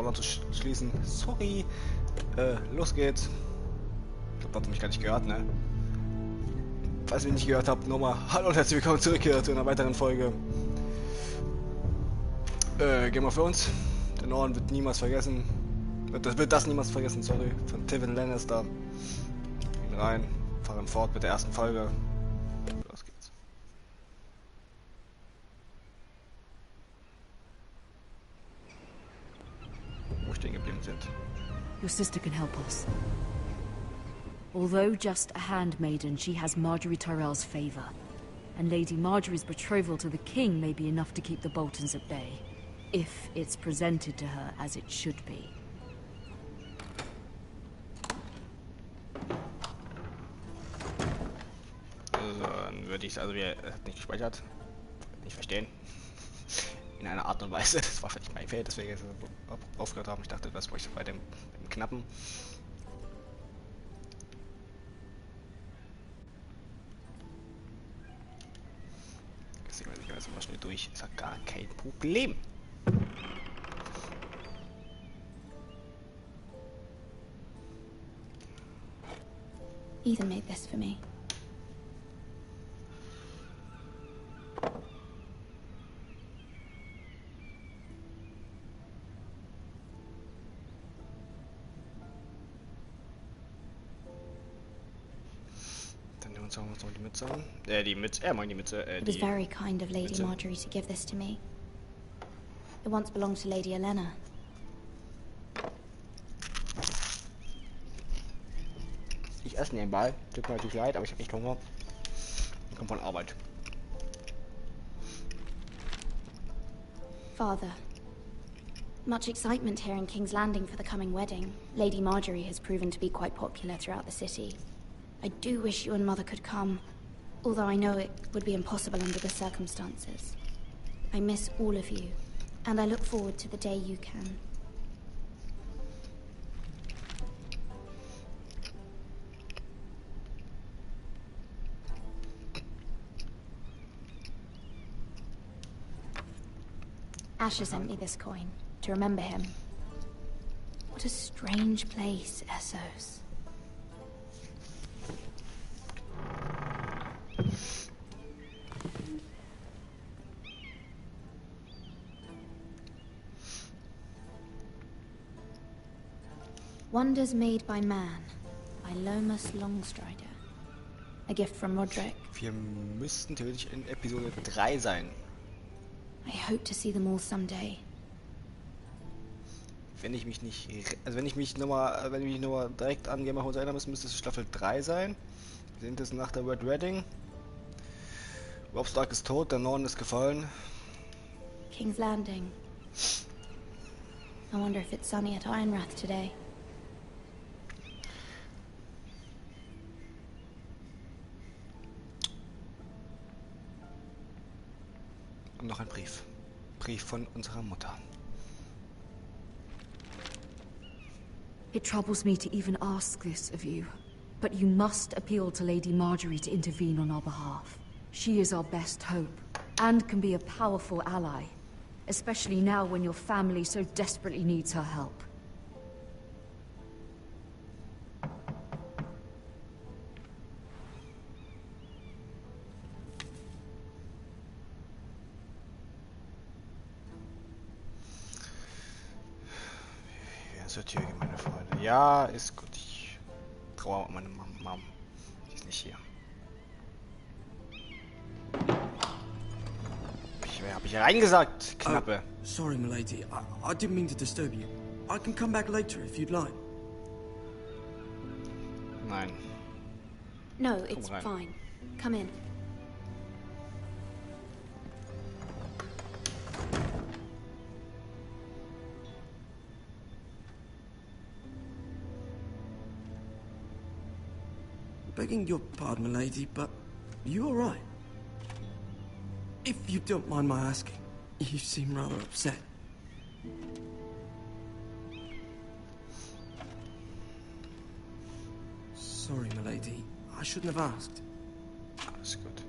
Spoiler zu schließen. Sorry. Los geht's. Ich glaube, hat mich gar nicht gehört, ne? Falls ihr mich nicht gehört habt, nochmal hallo und herzlich willkommen zurück hier zu einer weiteren Folge. Gehen wir für uns. Der Norden wird niemals vergessen. Wird das niemals vergessen, sorry. Von Tywin Lannister. Gehen rein, fahren fort mit der ersten Folge. Los geht's. Wo wir stehen geblieben sind. Your sister can help us. Although just a handmaiden, she has Marjorie Tyrell's favor. And Lady Marjorie's betrothal to the king may be enough to keep the Boltons at bay. If it's presented to her as it should be. Also, dann würde ich, also wir hat nicht gespeichert. Nicht verstehen. In einer Art und Weise. Das war vielleicht mein Fehler, deswegen aufgehört haben. Ich dachte, das bräuchte bei dem Knappen. Deswegen ich jetzt mal schnell durch. Ist ja gar kein Problem. Ethan made this for me. Schauen wir uns noch die Mütze an. Die Mütze, meine die Mütze, It was very kind of Lady Marjorie to give this to me. It once belonged to Lady Olenna. Ich esse nebenbei. Tut mir natürlich leid, aber ich habe echt Hunger. Ich komme von Arbeit. Father. Much excitement here in King's Landing for the coming wedding. Lady Marjorie has proven to be quite popular throughout the city. I do wish you and Mother could come, although I know it would be impossible under the circumstances. I miss all of you, and I look forward to the day you can. Asher sent me this coin, to remember him. What a strange place, Essos. Wonders Made by Man, by Lomas Longstrider. A gift from Roderick. Wir müssten theoretisch in Episode 3 sein. I hope to see them all someday. Wenn ich mich nicht, also wenn ich mich nochmal direkt an Game of Thrones erinnern müsste es Staffel 3 sein. Wir sind jetzt nach der Red Wedding. Robb Stark ist tot, der Norden ist gefallen. King's Landing. I wonder if it's sunny at Ironrath today. Und noch ein Brief. Brief von unserer Mutter. It troubles me to even ask this of you, but you must appeal to Lady Marjorie to intervene on our behalf. She is our best hope, and can be a powerful ally, especially now when your family so desperately needs her help. Zur Tür gehen, meine Freunde. Ja, ist gut. Ich traue meine Mom. Die ist nicht hier. Hab ich reingesagt, Knappe. Sorry, milady. I didn't mean to disturb you. I can come back later if you'd like. Nein. No, it's fine. Come in. Begging your pardon, milady, but you all right? If you don't mind my asking, you seem rather upset. Sorry, milady. I shouldn't have asked. Alles gut.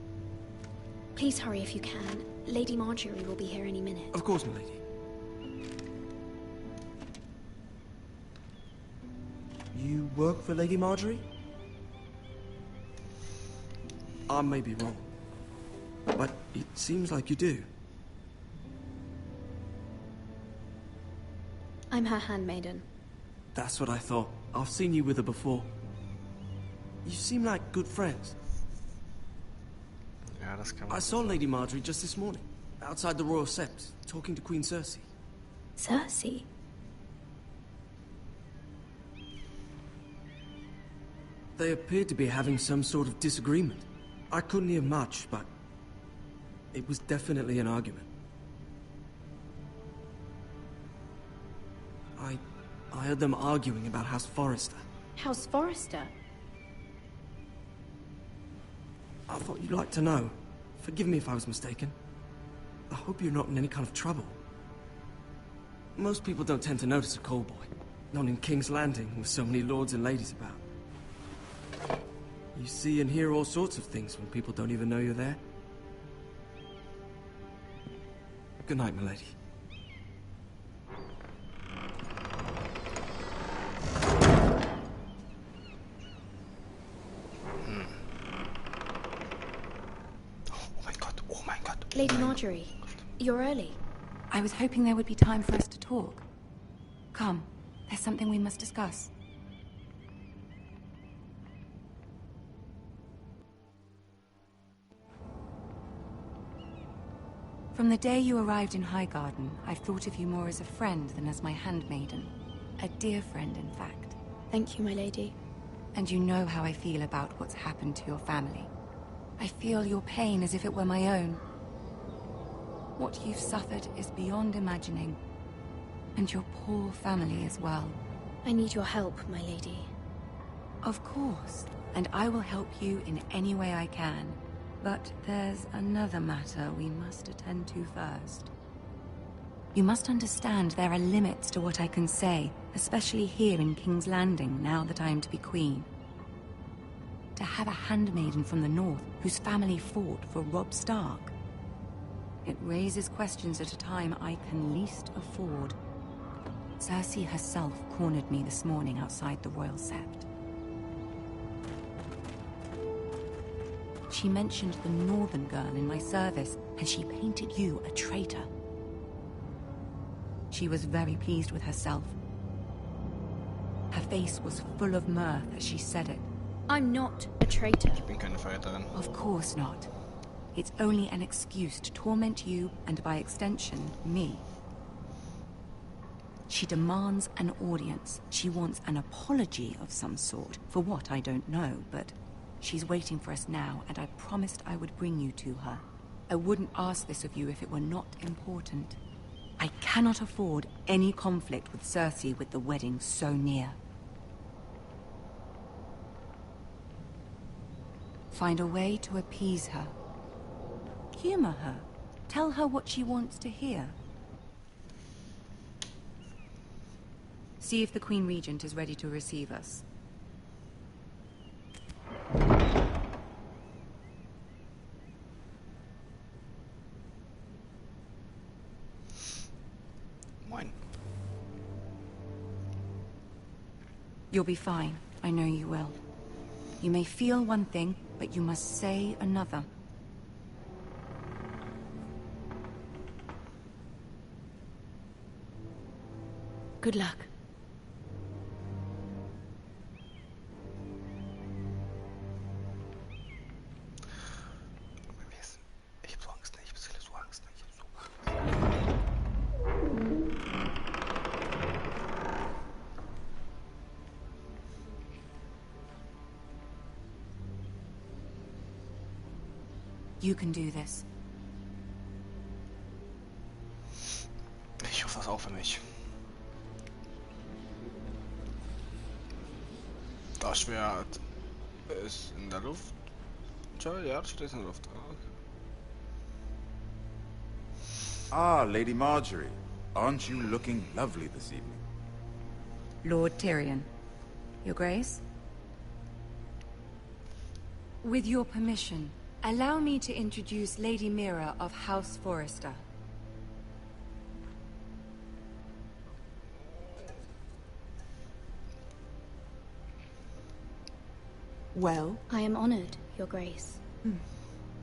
Please hurry if you can. Lady Marjorie will be here any minute. Of course, milady. work for Lady Marjorie? I may be wrong, but it seems like you do. I'm her handmaiden. That's what I thought. I've seen you with her before. You seem like good friends. Ja, das kann man. I saw Lady Marjorie just this morning, outside the Royal Sept, talking to Queen Cersei. Cersei? They appeared to be having some sort of disagreement. I couldn't hear much, but it was definitely an argument. I heard them arguing about House Forrester. House Forrester? I thought you'd like to know. Forgive me if I was mistaken. I hope you're not in any kind of trouble. Most people don't tend to notice a callboy. Not in King's Landing, with so many lords and ladies about. You see and hear all sorts of things when people don't even know you're there. Good night, milady. Lady Marjorie, you're early. I was hoping there would be time for us to talk. Come, there's something we must discuss. From the day you arrived in Highgarden, I've thought of you more as a friend than as my handmaiden. A dear friend, in fact. Thank you, my lady. And you know how I feel about what's happened to your family. I feel your pain as if it were my own. What you've suffered is beyond imagining. And your poor family as well. I need your help, my lady. Of course, and I will help you in any way I can. But there's another matter we must attend to first. You must understand there are limits to what I can say, especially here in King's Landing, now that I am to be queen. To have a handmaiden from the north whose family fought for Robb Stark. It raises questions at a time I can least afford. Cersei herself cornered me this morning outside the Royal Sept. She mentioned the northern girl in my service, and she painted you a traitor. She was very pleased with herself. Her face was full of mirth as she said it. I'm not a traitor. Ich bin keine Verräterin. Of course not. It's only an excuse to torment you, and by extension, me. She demands an audience. She wants an apology of some sort. For what, I don't know, but she's waiting for us now, and I promised I would bring you to her. I wouldn't ask this of you if it were not important. I cannot afford any conflict with Cersei with the wedding so near. Find a way to appease her. Humor her. Tell her what she wants to hear. See if the Queen Regent is ready to receive us. Moin. You'll be fine. I know you will. You may feel one thing, but you must say another. Good luck. Ich hab so Angst, ne? Ich hab so Angst, ne? Ich hab so Angst. You can do this. Ich hoffe das auch für mich. Das Schwert ist in der Luft. Ja, das steht in der Luft. Ah, Lady Marjorie. Aren't you looking lovely this evening? Lord Tyrion. Your Grace? With your permission, allow me to introduce Lady Mira of House Forrester. Well, I am honored, Your Grace.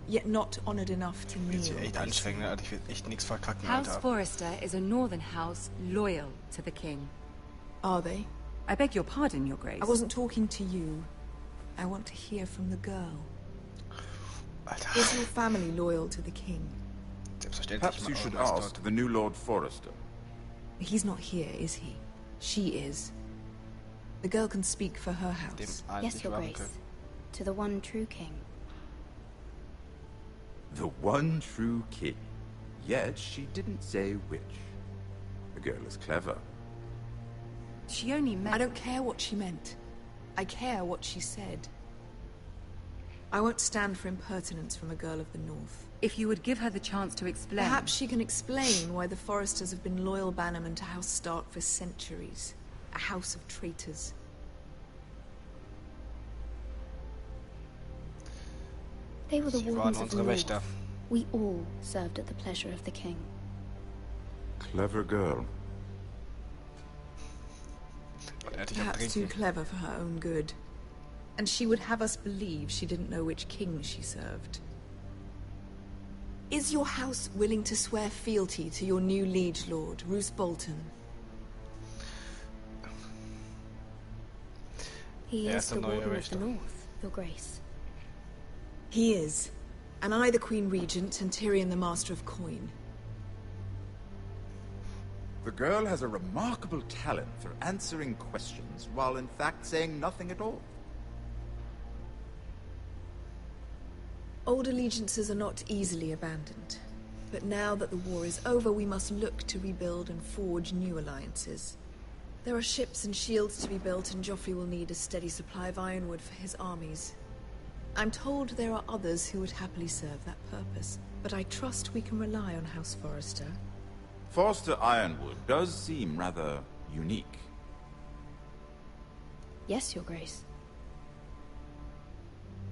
yet not honored enough to Wird sich kneel. echt anstrengend, Alter. Ich will echt nichts verkacken, House Alter. Forrester is a northern house loyal to the king. Are they? I beg your pardon, Your Grace. I wasn't talking to you. I want to hear from the girl. Alter. Is your family loyal to the king? Selbstverständlich. Perhaps you should ask the new Lord Forrester. He's not here, is he? She is. The girl can speak for her Dem house. Yes, eigentlich Your warten Grace. können. To the one true king. The one true king. Yet she didn't say which. The girl is clever. She only met... I don't care what she meant. I care what she said. I won't stand for impertinence from a girl of the North. If you would give her the chance to explain... Perhaps she can explain why the Forresters have been loyal bannermen to House Stark for centuries. A house of traitors. They were the Sie waren wardens of the unsere North. Wächter. We all served at the pleasure of the king. Clever girl. Und er hat dich am Perhaps too Trinken. clever for her own good. And she would have us believe she didn't know which king she served. Is your house willing to swear fealty to your new liege lord, Roose Bolton? He Er is ist the der neue warden of the Wächter. North, Your Grace. He is. And I the Queen Regent and Tyrion the Master of Coin. The girl has a remarkable talent for answering questions while in fact saying nothing at all. Old allegiances are not easily abandoned. But now that the war is over, we must look to rebuild and forge new alliances. There are ships and shields to be built, and Joffrey will need a steady supply of ironwood for his armies. I'm told there are others who would happily serve that purpose, but I trust we can rely on House Forrester. Forster Ironwood does seem rather unique. Yes, Your Grace.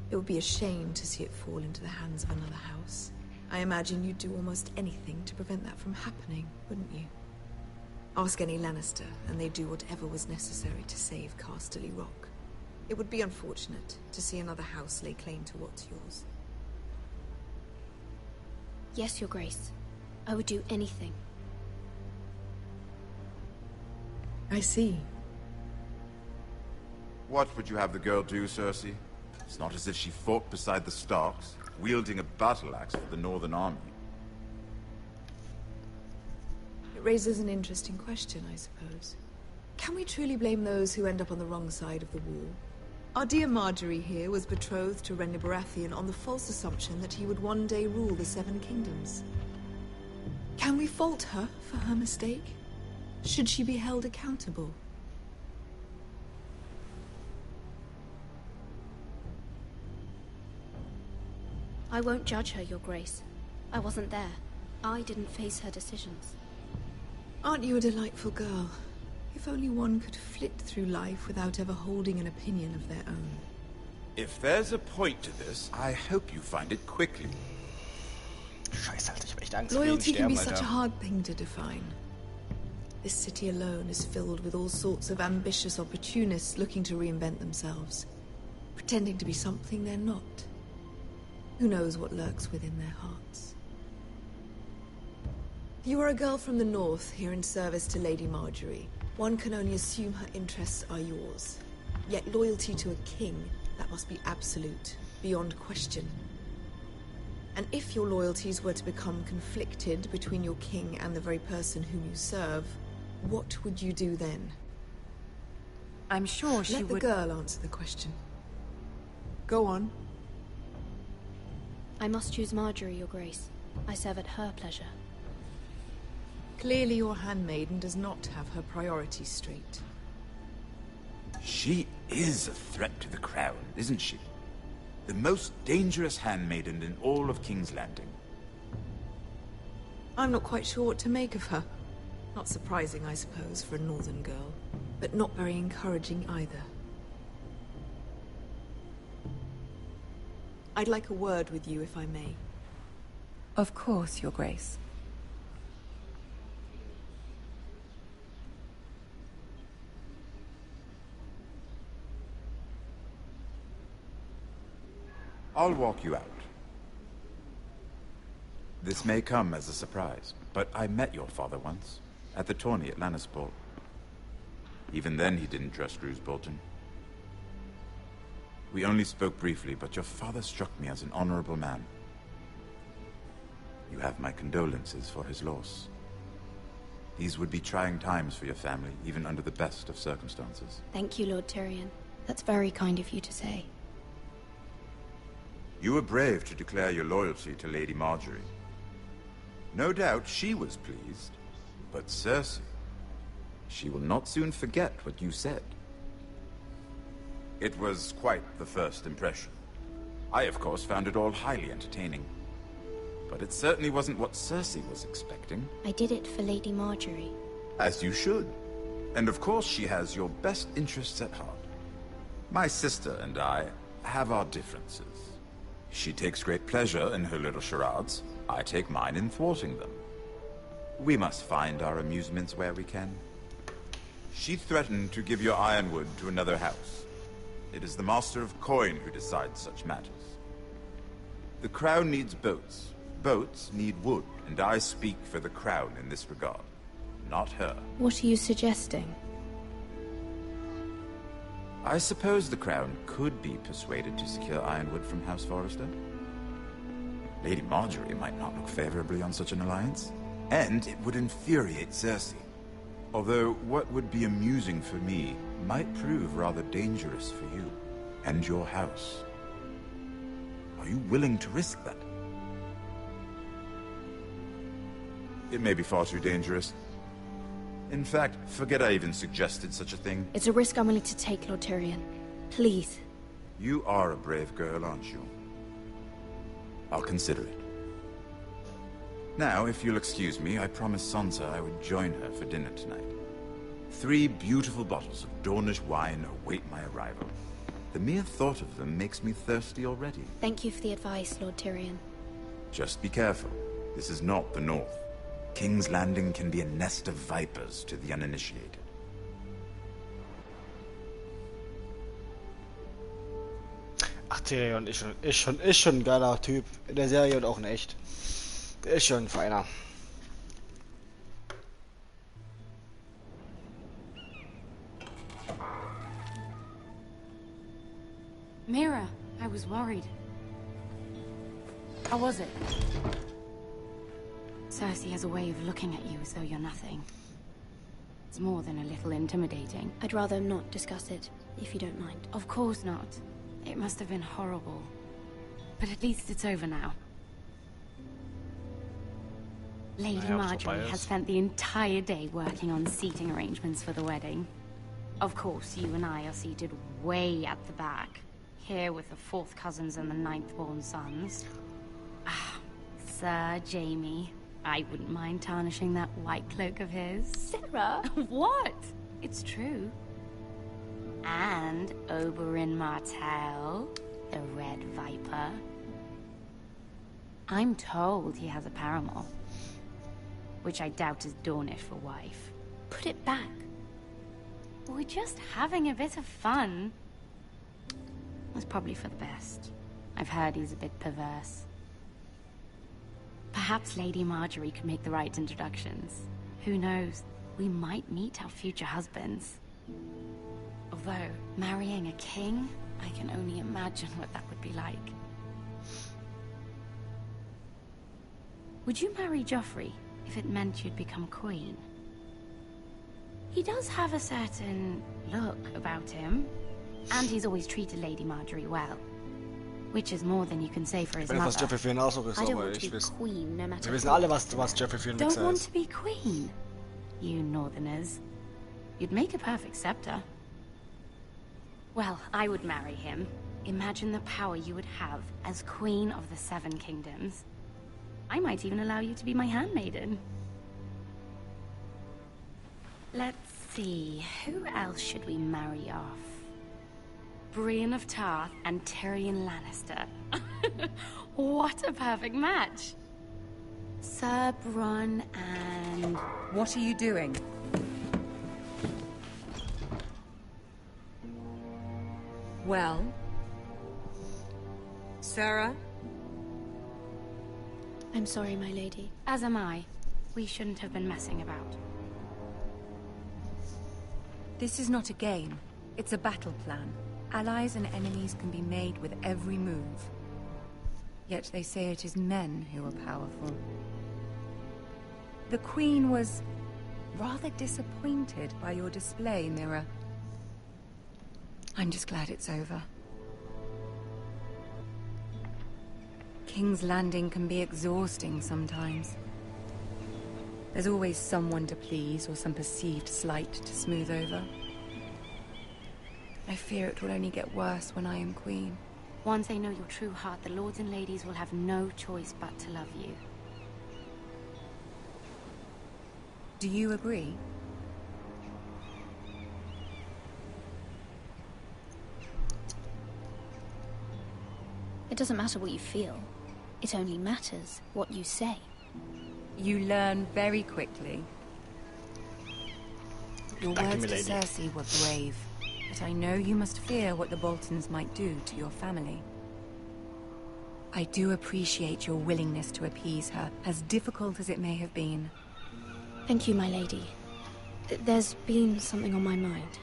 It would be a shame to see it fall into the hands of another house. I imagine you'd do almost anything to prevent that from happening, wouldn't you? Ask any Lannister, and they'd do whatever was necessary to save Casterly Rock. It would be unfortunate to see another house lay claim to what's yours. Yes, Your Grace. I would do anything. I see. What would you have the girl do, Cersei? It's not as if she fought beside the Starks, wielding a battle axe for the Northern Army. It raises an interesting question, I suppose. Can we truly blame those who end up on the wrong side of the war? Our dear Marjorie here was betrothed to Renly Baratheon on the false assumption that he would one day rule the Seven Kingdoms. Can we fault her for her mistake? Should she be held accountable? I won't judge her, Your Grace. I wasn't there. I didn't face her decisions. Aren't you a delightful girl? If only one could flit through life without ever holding an opinion of their own. If there's a point to this, I hope you find it quickly. Scheiße, Alter, ich hab echt Angst vor ihm Loyalty can be sterben, such a Alter. hard thing to define. This city alone is filled with all sorts of ambitious opportunists looking to reinvent themselves, pretending to be something they're not. Who knows what lurks within their hearts? You are a girl from the north, here in service to Lady Marjorie. One can only assume her interests are yours. Yet loyalty to a king, that must be absolute, beyond question. And if your loyalties were to become conflicted between your king and the very person whom you serve, what would you do then? I'm sure she Let the would... girl answer the question. Go on. I must choose Marjorie, Your Grace. I serve at her pleasure. Clearly your handmaiden does not have her priorities straight. She is a threat to the crown, isn't she? The most dangerous handmaiden in all of King's Landing. I'm not quite sure what to make of her. Not surprising, I suppose, for a northern girl, but not very encouraging either. I'd like a word with you, if I may. Of course, Your Grace. I'll walk you out. This may come as a surprise, but I met your father once, at the tourney at Lannisport. Even then he didn't trust Roose Bolton. We only spoke briefly, but your father struck me as an honorable man. You have my condolences for his loss. These would be trying times for your family, even under the best of circumstances. Thank you, Lord Tyrion. That's very kind of you to say. You were brave to declare your loyalty to Lady Marjorie. No doubt she was pleased, but Cersei, she will not soon forget what you said. It was quite the first impression. I, of course, found it all highly entertaining. But it certainly wasn't what Cersei was expecting. I did it for Lady Marjorie. As you should. And of course she has your best interests at heart. My sister and I have our differences. She takes great pleasure in her little charades. I take mine in thwarting them. We must find our amusements where we can. She threatened to give your ironwood to another house. It is the Master of Coin who decides such matters. The crown needs boats. Boats need wood, and I speak for the crown in this regard, not her. What are you suggesting? I suppose the crown could be persuaded to secure ironwood from House Forrester. Lady Marjorie might not look favorably on such an alliance, and it would infuriate Cersei. Although what would be amusing for me might prove rather dangerous for you and your house. Are you willing to risk that? It may be far too dangerous. In fact, forget I even suggested such a thing. It's a risk I'm willing to take, Lord Tyrion. Please. You are a brave girl, aren't you? I'll consider it. Now, if you'll excuse me, I promised Sansa I would join her for dinner tonight. 3 beautiful bottles of Dornish wine await my arrival. The mere thought of them makes me thirsty already. Thank you for the advice, Lord Tyrion. Just be careful. This is not the North. King's Landing can be a nest of vipers to the uninitiated. Ach, Tyrion ist schon ein geiler Typ. In der Serie und auch in echt. Der ist schon ein feiner. Mira, I was worried. How was it? Cersei has a way of looking at you as though you're nothing. It's more than a little intimidating. I'd rather not discuss it, if you don't mind. Of course not. It must have been horrible. But at least it's over now. Lady Marjorie has spent the entire day working on seating arrangements for the wedding. Of course, you and I are seated way at the back. Here with the 4th cousins and the 9th-born sons. Ah, Sir Jaime. I wouldn't mind tarnishing that white cloak of his. Sarah! What? It's true. And Oberyn Martell, the Red Viper. I'm told he has a paramour. Which I doubt is Dornish for wife. Put it back. We're just having a bit of fun. That's probably for the best. I've heard he's a bit perverse. Perhaps Lady Marjorie could make the right introductions. Who knows? We might meet our future husbands. Although, marrying a king, I can only imagine what that would be like. Would you marry Joffrey if it meant you'd become queen? He does have a certain look about him, and he's always treated Lady Marjorie well. Which is more than you can say for his mother. Was Joffrey für ihn Ausdruck ist, I don't aber want to ich be weiß. queen, no matter Wir wissen what. alle, was Joffrey für ein Don't Wichser want ist. to be queen, you northerners. You'd make a perfect scepter. Well, I would marry him. Imagine the power you would have as queen of the 7 kingdoms. I might even allow you to be my handmaiden. Let's see, who else should we marry off? Brienne of Tarth and Tyrion Lannister. What a perfect match! Sir Bronn and... What are you doing? Well? Sarah? I'm sorry, my lady. As am I. We shouldn't have been messing about. This is not a game. It's a battle plan. Allies and enemies can be made with every move. Yet they say it is men who are powerful. The Queen was rather disappointed by your display, Mira. I'm just glad it's over. King's Landing can be exhausting sometimes. There's always someone to please or some perceived slight to smooth over. I fear it will only get worse when I am queen. Once they know your true heart, the lords and ladies will have no choice but to love you. Do you agree? It doesn't matter what you feel. It only matters what you say. You learn very quickly. Your Thank you, words to milady. Cersei were brave, but I know you must fear what the Boltons might do to your family. I do appreciate your willingness to appease her, as difficult as it may have been. Thank you, my lady. There's been something on my mind.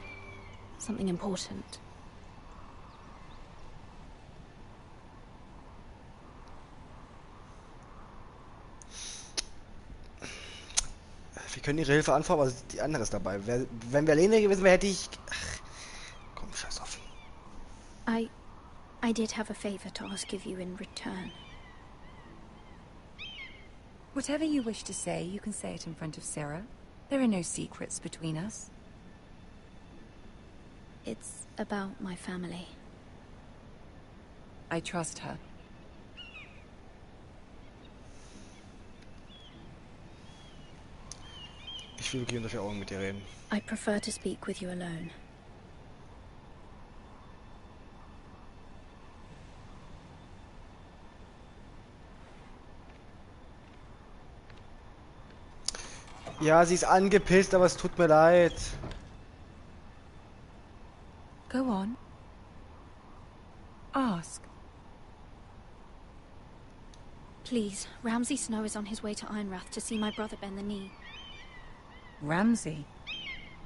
Something important. Wir können ihre Hilfe anfordern, aber die andere ist dabei. Wenn wir alleine gewesen wären, hätte ich... Ach, komm, scheiß auf. I did have a favor to ask of you in return. Whatever you wish to say, you can say it in front of Sarah. There are no secrets between us. It's about my family. I trust her. Ich will wirklich unter vier Augen mit dir reden. I prefer to speak with you alone. Ja, sie ist angepisst, aber es tut mir leid. Go on. Ask. Please, Ramsay Snow is on his way to Ironrath to see my brother bend the knee. Ramsay?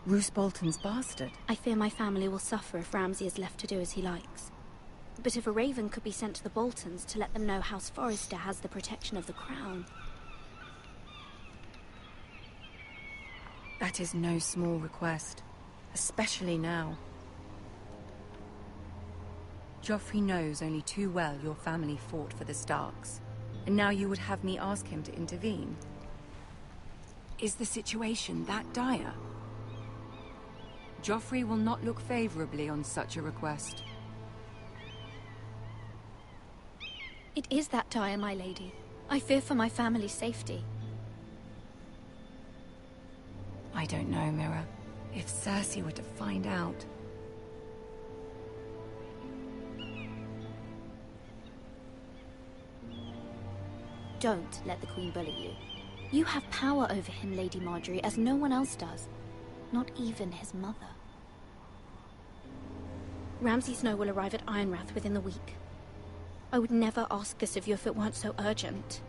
Roose Bolton's bastard? I fear my family will suffer if Ramsay is left to do as he likes. But if a raven could be sent to the Boltons to let them know House Forrester has the protection of the crown... That is no small request, especially now. Joffrey knows only too well your family fought for the Starks, and now you would have me ask him to intervene. Is the situation that dire? Joffrey will not look favorably on such a request. It is that dire, my lady. I fear for my family's safety. I don't know, Mira. If Cersei were to find out... Don't let the Queen bully you. You have power over him, Lady Marjorie, as no one else does. Not even his mother. Ramsay Snow will arrive at Ironrath within the week. I would never ask this of you if it weren't so urgent.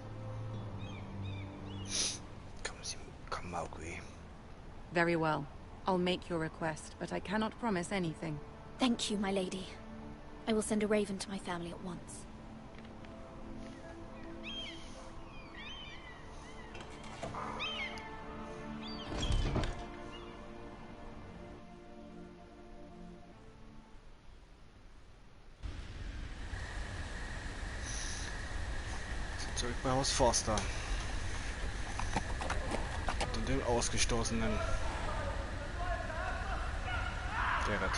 Komm, Mowgli. Very well. I'll make your request, but I cannot promise anything. Thank you, my lady. I will send a raven to my family at once. Zurück bei Haus Forster. Und dem Ausgestoßenen. Gerrit.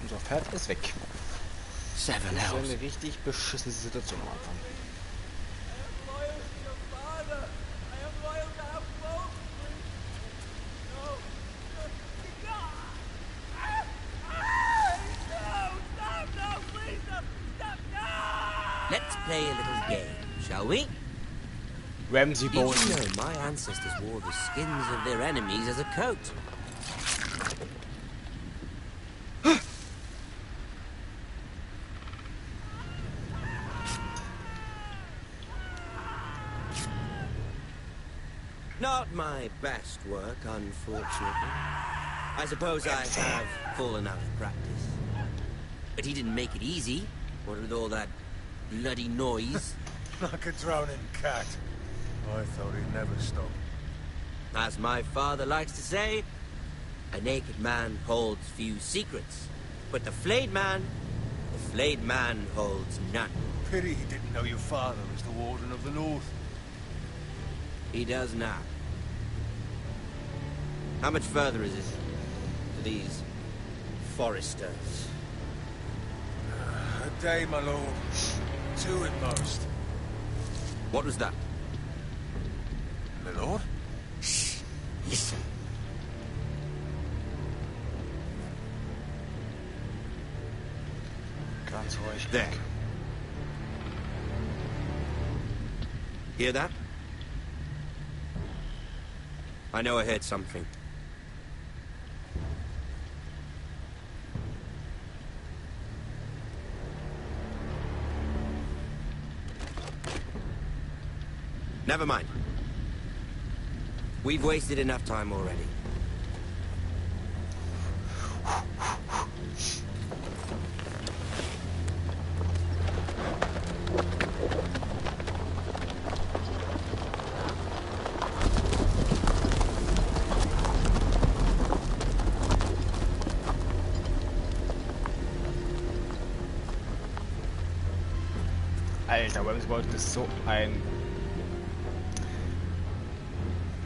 Unser Pferd ist weg. Das ist eine richtig beschissene Situation am Anfang. Let's play a little game, shall we? Ramsay Did Bolton. you know my ancestors wore the skins of their enemies as a coat? Not my best work, unfortunately. I suppose I have fallen out of practice. But he didn't make it easy, what with all that bloody noise. Like a drowning cat. I thought he'd never stop. As my father likes to say, a naked man holds few secrets. But the flayed man holds none. Pity he didn't know your father was the Warden of the North. He does now. How much further is it to these foresters? A day, my lord. 2 at most. What was that? My lord? Shh. Listen. Ganz ruhig. There. Hear that? I know I heard something. Never mind. We've wasted enough time already. Alter, Wemsbold ist so ein...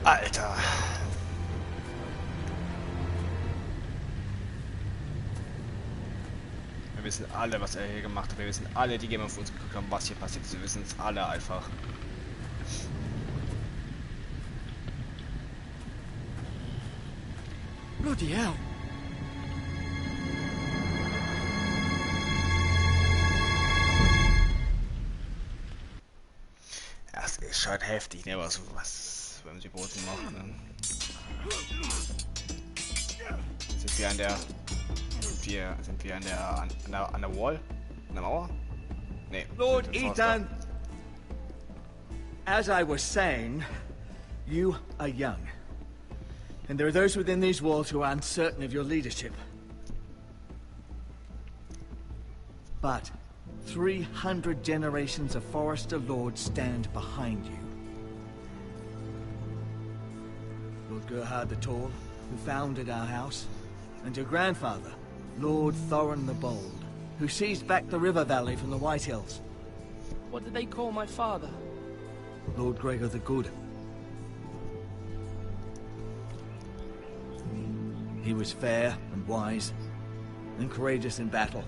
Alter. Wir wissen alle, was er hier gemacht hat. Wir wissen alle, die Gamer auf uns geguckt haben, was hier passiert ist. Wir wissen es alle einfach. Bloody hell. Das ist schon heftig, ne, was wenn sie Boten machen. Ne? Sind wir an der Wall? An der Mauer? Nee. Lord Ethan, as I was saying, you are young. And there are those within these walls who are uncertain of your leadership. But 300 generations of Forester Lords stand behind you. Lord Gerhard the Tall, who founded our house, and your grandfather, Lord Thorin the Bold, who seized back the river valley from the White Hills. What did they call my father? Lord Gregor the Good. He was fair and wise, and courageous in battle.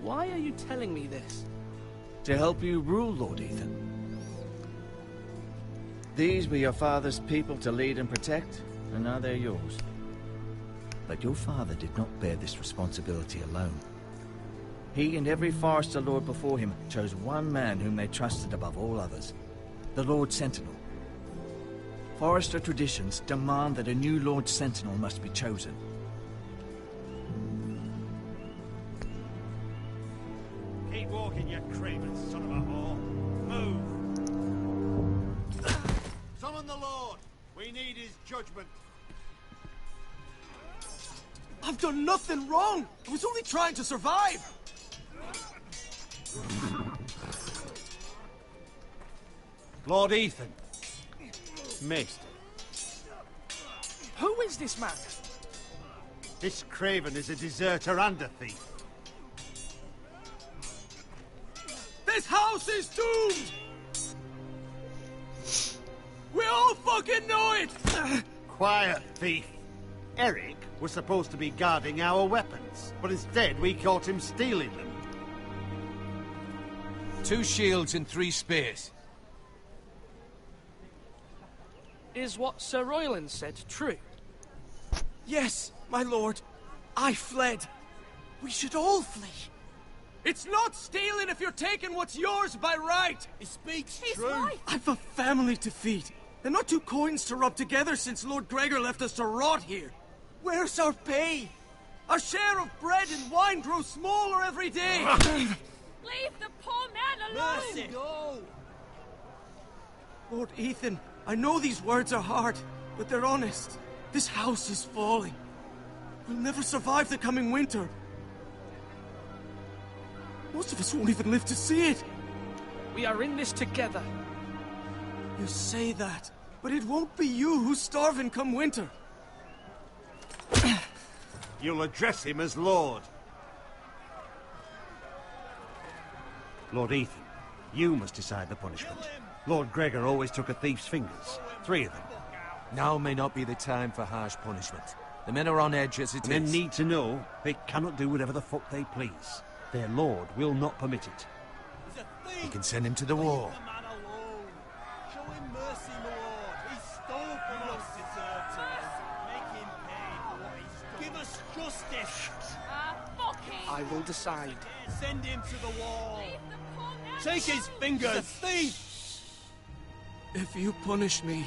Why are you telling me this? To help you rule, Lord Ethan. These were your father's people to lead and protect, and now they're yours. But your father did not bear this responsibility alone. He and every Forester Lord before him chose one man whom they trusted above all others, the Lord Sentinel. Forester traditions demand that a new Lord Sentinel must be chosen. Keep walking, you craven son of a whore. Move! Summon the Lord! We need his judgment. I've done nothing wrong! I was only trying to survive! Lord Ethan. Missed. Who is this man? This craven is a deserter and a thief. This house is doomed! We all fucking know it! Quiet, thief. Eric was supposed to be guarding our weapons, but instead we caught him stealing them. 2 shields and 3 spears. Is what Sir Royland said true? Yes, my lord. I fled. We should all flee. It's not stealing if you're taking what's yours by right. He speaks He's true. right. I've a family to feed, and not 2 coins to rub together since Lord Gregor left us to rot here. Where's our pay? Our share of bread and wine grows smaller every day. Leave the poor man alone! Mercy. Lord Ethan, I know these words are hard, but they're honest. This house is falling. We'll never survive the coming winter. Most of us won't even live to see it. We are in this together. You say that, but it won't be you who's starving come winter. You'll address him as Lord. Lord Ethan, you must decide the punishment. Lord Gregor always took a thief's fingers. 3 of them. Now may not be the time for harsh punishment. The men are on edge as it is. Men need to know they cannot do whatever the fuck they please. Their lord will not permit it. You can send him to the war. Show him mercy, my lord. He stole from us. Deserve to. Make him pay for what he's done. Give us justice. I will decide. Send him to the wall. Take his fingers. The thief. If you punish me,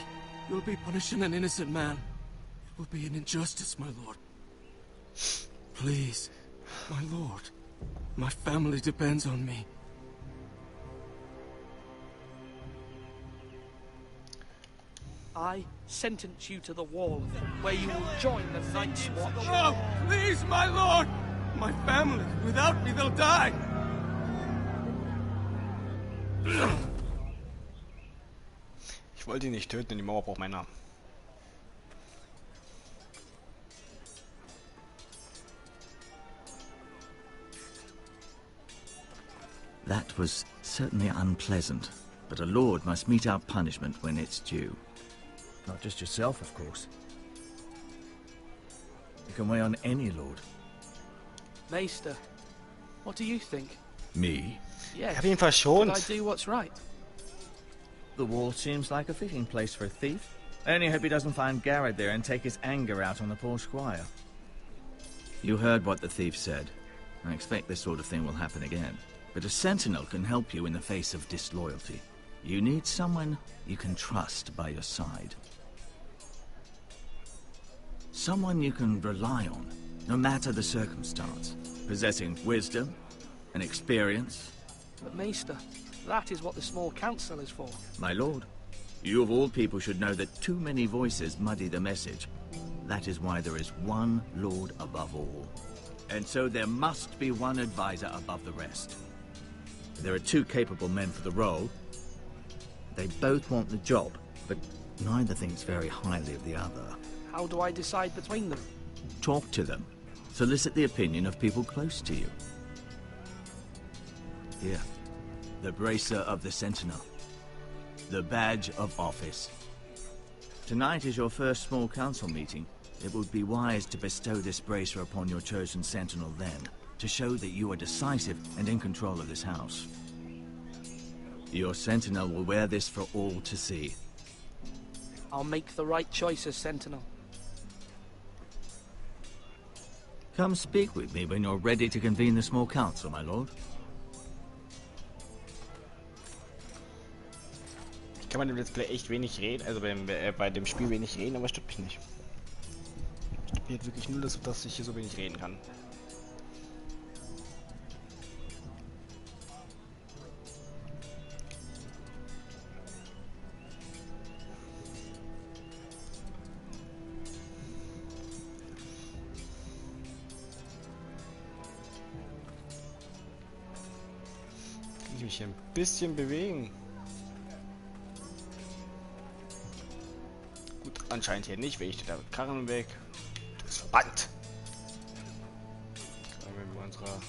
you'll be punishing an innocent man. It will be an injustice, my lord. Please, my lord. My family depends on me. I sentence you to the wall, where you will join the Night's Watch. No, please, my lord! My family, without me, they'll die! Ich wollte ihn nicht töten, denn die Mauer braucht meinen Namen. That was certainly unpleasant, but a lord must mete out punishment when it's due. Not just yourself, of course. You can weigh on any lord. Maester, what do you think? Me? Yes. Ich hab ihn verschont. Should I do what's right? The wall seems like a fitting place for a thief. I only hope he doesn't find Garrett there and take his anger out on the poor squire. You heard what the thief said. I expect this sort of thing will happen again. But a sentinel can help you in the face of disloyalty. You need someone you can trust by your side. Someone you can rely on, no matter the circumstance. Possessing wisdom and experience. But Maester, that is what the small council is for. My lord, you of all people should know that too many voices muddy the message. That is why there is one lord above all. And so there must be one advisor above the rest. There are 2 capable men for the role. They both want the job, but neither thinks very highly of the other. How do I decide between them? Talk to them. Solicit the opinion of people close to you. Here, the bracer of the Sentinel. The badge of office. Tonight is your first small council meeting. It would be wise to bestow this bracer upon your chosen Sentinel then, to show that you are decisive and in control of this house. Your Sentinel will wear this for all to see. I'll make the right choice as Sentinel. Come speak with me when you're ready to convene the small council, my lord. Ich kann bei dem Let's Play echt wenig reden, also bei dem Spiel wenig reden, aber stört mich nicht. Stört mich jetzt wirklich nur, dass ich hier so wenig reden kann. Ich mich hier ein bisschen bewegen. Gut, anscheinend hier nicht, weil ich da mit Karren weg. Du bist verbannt. Bei unserer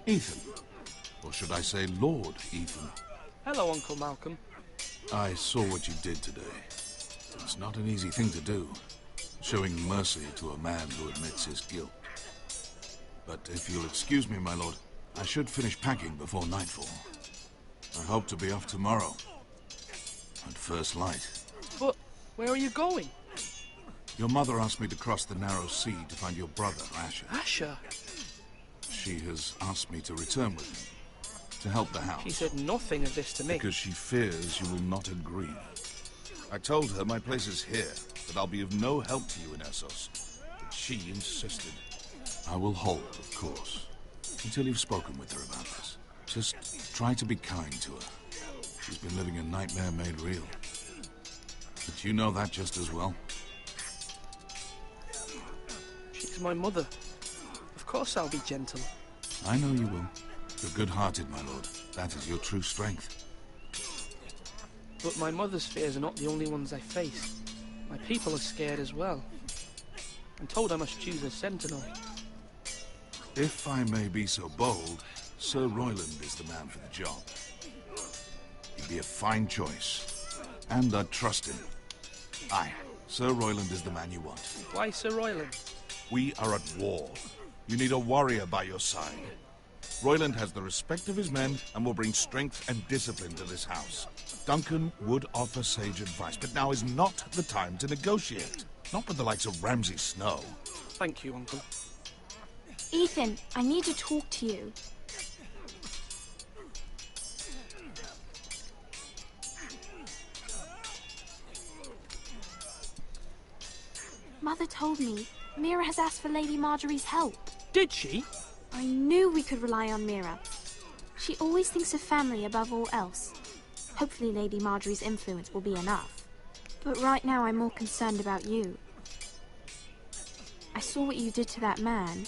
Ethan. Or should I say Lord Ethan? Hello, Uncle Malcolm. I saw what you did today. It's not an easy thing to do, showing mercy to a man who admits his guilt. But if you'll excuse me, my lord, I should finish packing before nightfall. I hope to be off tomorrow, at first light. But where are you going? Your mother asked me to cross the narrow sea to find your brother, Asher. Asher? She has asked me to return with him, to help the house. She said nothing of this to me. Because she fears you will not agree. I told her my place is here, that I'll be of no help to you in Essos, but she insisted. I will hold, of course, until you've spoken with her about this. Just try to be kind to her. She's been living a nightmare made real. But you know that just as well. She's my mother. Of course I'll be gentle. I know you will. You're good-hearted, my lord. That is your true strength. But my mother's fears are not the only ones I face. My people are scared as well. I'm told I must choose a sentinel. If I may be so bold, Sir Royland is the man for the job. He'd be a fine choice. And I'd trust him. Aye, Sir Royland is the man you want. Why Sir Royland? We are at war. You need a warrior by your side. Royland has the respect of his men and will bring strength and discipline to this house. Duncan would offer sage advice, but now is not the time to negotiate. Not with the likes of Ramsay Snow. Thank you, Uncle. Ethan, I need to talk to you. Mother told me Mira has asked for Lady Marjorie's help. Did she? I knew we could rely on Mira. She always thinks of family above all else. Hopefully Lady Marjorie's influence will be enough. But right now I'm more concerned about you. I saw what you did to that man.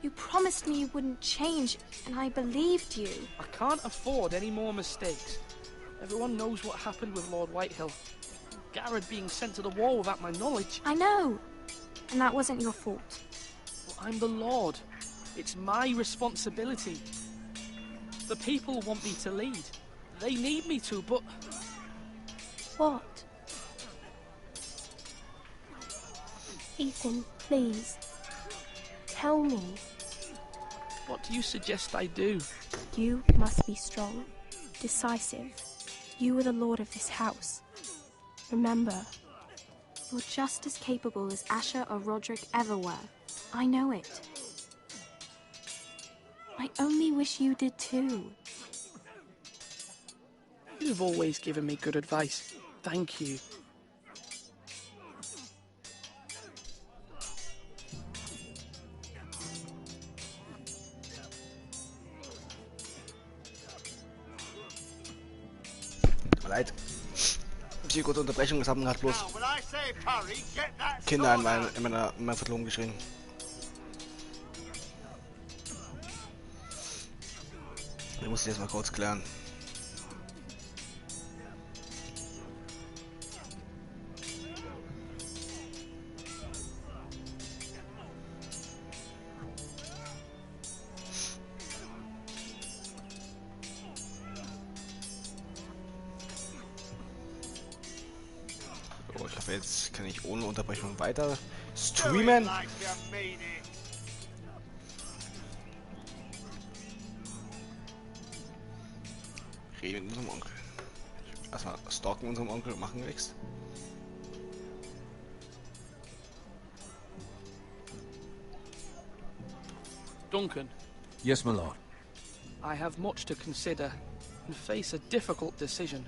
You promised me you wouldn't change, and I believed you. I can't afford any more mistakes. Everyone knows what happened with Lord Whitehill. Garrett being sent to the wall without my knowledge. I know. And that wasn't your fault. Well, I'm the Lord. It's my responsibility. The people want me to lead. They need me to, but... What? Ethan, please. Tell me. What do you suggest I do? You must be strong, decisive. You are the lord of this house. Remember, you're just as capable as Asher or Roderick ever were. I know it. I only wish you did too. You've always given me good advice. Thank you. Tut mir leid. Die kurze Unterbrechung, es haben gerade bloß Kinder in meiner Verlobung geschrien. Ich muss das mal kurz klären. Ich hoffe, jetzt kann ich ohne Unterbrechung weiter streamen. Reden mit unserem Onkel. Erstmal stalken unserem Onkel und machen nichts. Duncan. Yes, my lord. I have much to consider and face a difficult decision.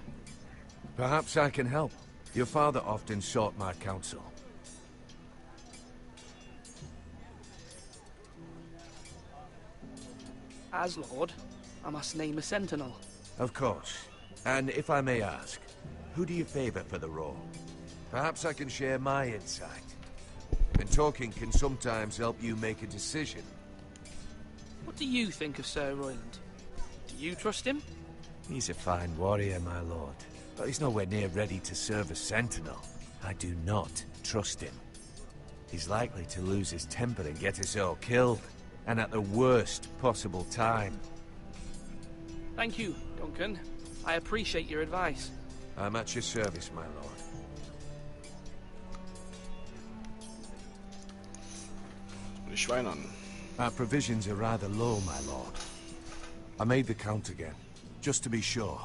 Perhaps I can help. Your father often sought my counsel. As Lord, I must name a sentinel. Of course. And if I may ask, who do you favor for the role? Perhaps I can share my insight. And talking can sometimes help you make a decision. What do you think of Sir Royland? Do you trust him? He's a fine warrior, my lord. But he's nowhere near ready to serve as sentinel. I do not trust him. He's likely to lose his temper and get us all killed. And at the worst possible time. Thank you, Duncan. I appreciate your advice. I'm at your service, my lord. Die Schweine an. Our provisions are rather low, my lord. I made the count again, just to be sure.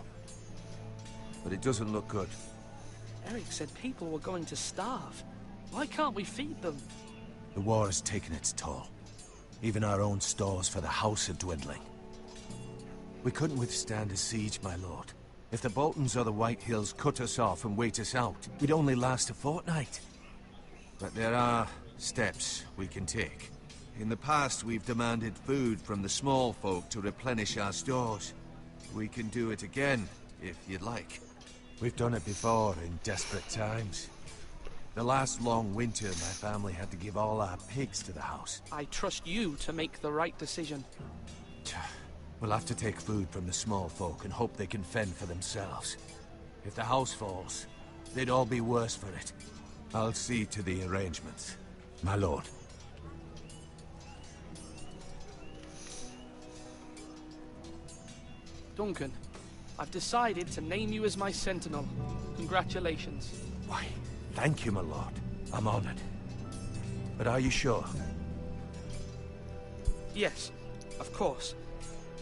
But it doesn't look good. Eric said people were going to starve. Why can't we feed them? The war has taken its toll. Even our own stores for the house are dwindling. We couldn't withstand a siege, my lord. If the Boltons or the White Hills cut us off and wait us out, we'd only last a fortnight. But there are steps we can take. In the past, we've demanded food from the small folk to replenish our stores. We can do it again, if you'd like. We've done it before in desperate times. The last long winter, my family had to give all our pigs to the house. I trust you to make the right decision. We'll have to take food from the small folk and hope they can fend for themselves. If the house falls, they'd all be worse for it. I'll see to the arrangements, my lord. Duncan, I've decided to name you as my sentinel. Congratulations. Why, thank you, my lord. I'm honored. But are you sure? Yes, of course.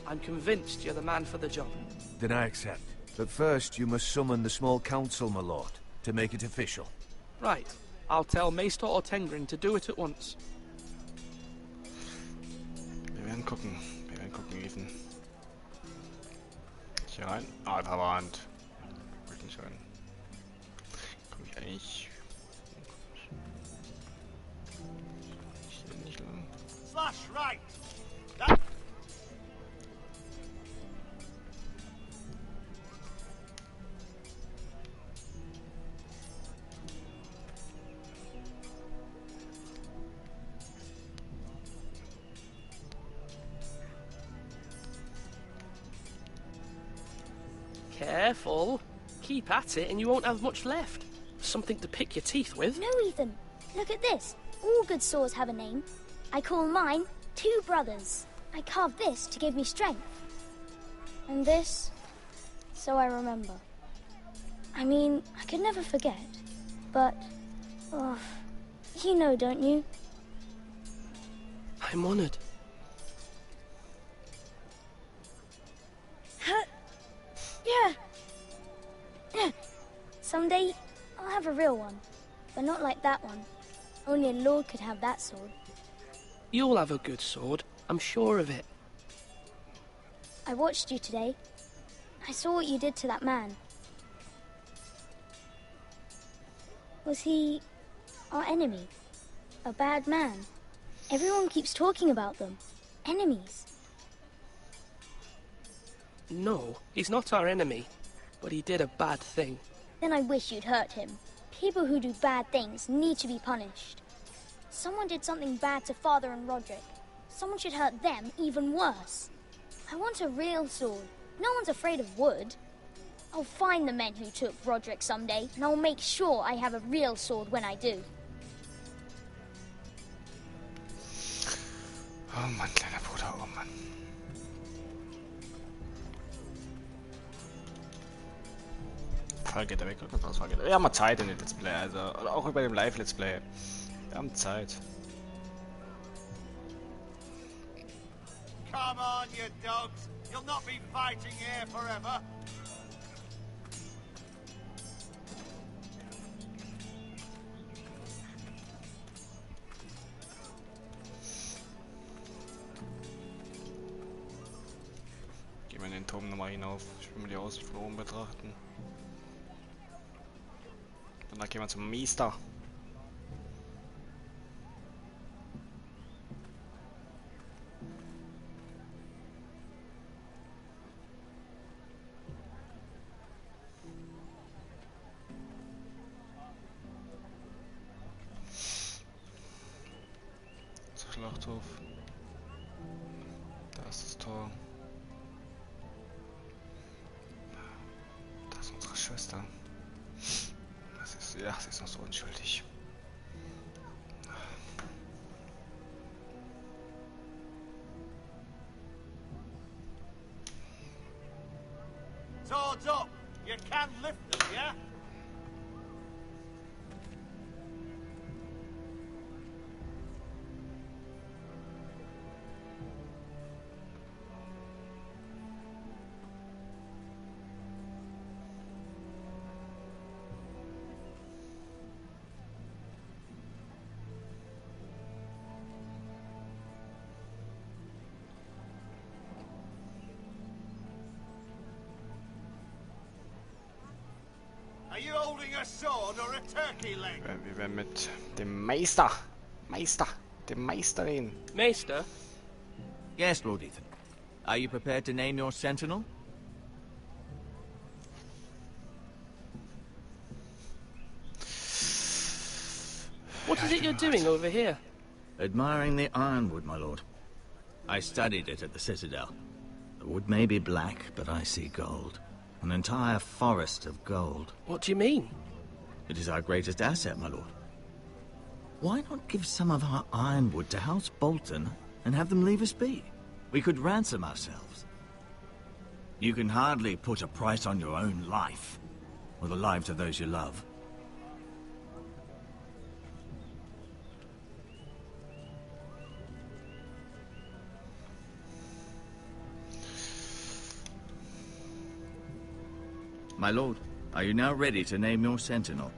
I'm convinced you're the man for the job. Then I accept. But first, you must summon the small council, my lord, to make it official. Right. I'll tell Maester Ortengrin to do it at once. Wir werden gucken, Ethan. Hier rein. Ah, da war Hand. Wollte nicht rein. Komm ich eigentlich... Hier nicht lang. Slash right! Careful. Keep at it and you won't have much left. Something to pick your teeth with. No, Ethan. Look at this. All good swords have a name. I call mine Two Brothers. I carved this to give me strength. And this, so I remember. I mean, I could never forget. But, oh, you know, don't you? I'm honored. Yeah. Someday, I'll have a real one. But not like that one. Only a lord could have that sword. You'll have a good sword. I'm sure of it. I watched you today. I saw what you did to that man. Was he our enemy? A bad man? Everyone keeps talking about them. Enemies. No, he's not our enemy. But he did a bad thing. Then I wish you'd hurt him. People who do bad things need to be punished. Someone did something bad to Father and Roderick. Someone should hurt them even worse. I want a real sword. No one's afraid of wood. I'll find the men who took Roderick someday, and I'll make sure I have a real sword when I do. Oh Mann, kleiner Bruder, oh Mann. Fall geht er weg, Fall geht er. Wir haben mal Zeit in den Let's Play, also auch über dem Live-Let's Play. Wir haben Zeit. Come on, you dogs. You'll not be fighting here forever. Gehen wir in den Turm nochmal hinauf. Ich will mir die Aussicht von oben betrachten. Danach gehen wir zum Meester. Schlachthof. Da ist das Tor. Da ist unsere Schwester. Das ist, ja, sie ist noch so unschuldig. Swords up! You can lift them, yeah? having a sword or a turkey leg? Wir werden mit dem dem Meister reden. Maester? Yes, Lord Ethan. Are you prepared to name your sentinel? What is it you're doing over here? Admiring the ironwood, my lord. I studied it at the Citadel. The wood may be black, but I see gold. An entire forest of gold. What do you mean? It is our greatest asset, my lord. Why not give some of our ironwood to House Bolton and have them leave us be? We could ransom ourselves. You can hardly put a price on your own life, or the lives of those you love. My lord, are you now ready to name your sentinel?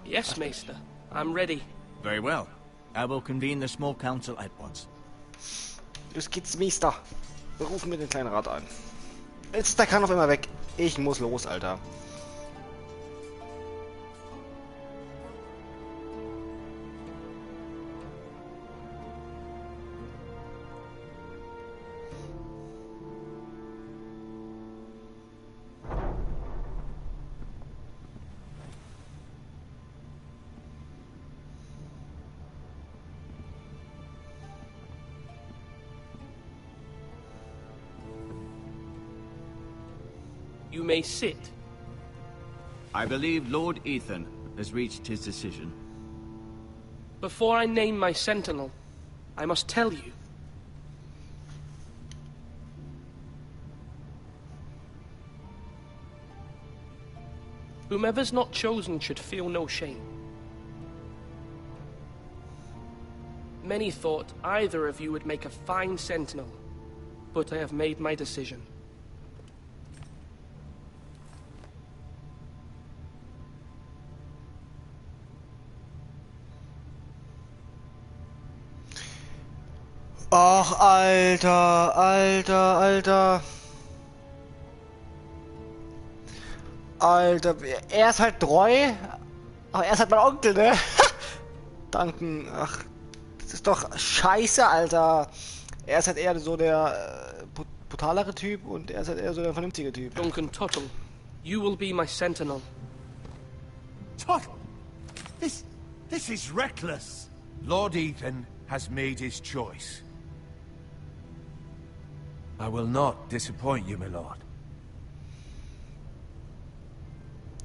Yes, Maester. I'm ready. Very well. I will convene the small council at once. Los geht's, Meister. Wir rufen mir den kleinen Rat ein. Jetzt ist der Kahn auf einmal weg. Ich muss los, Alter. You may sit. I believe Lord Ethan has reached his decision. Before I name my sentinel, I must tell you. Whomever's not chosen should feel no shame. Many thought either of you would make a fine sentinel, but I have made my decision. Ach, Alter. Alter, er ist halt treu, aber er ist halt mein Onkel, ne? Danken, ach, das ist doch scheiße, Alter. Er ist halt eher so der brutalere Typ und er ist halt eher so der vernünftige Typ. Duncan Tuttle, you will be my sentinel. Tuttle? This is reckless. Lord Ethan has made his choice. I will not disappoint you, my lord.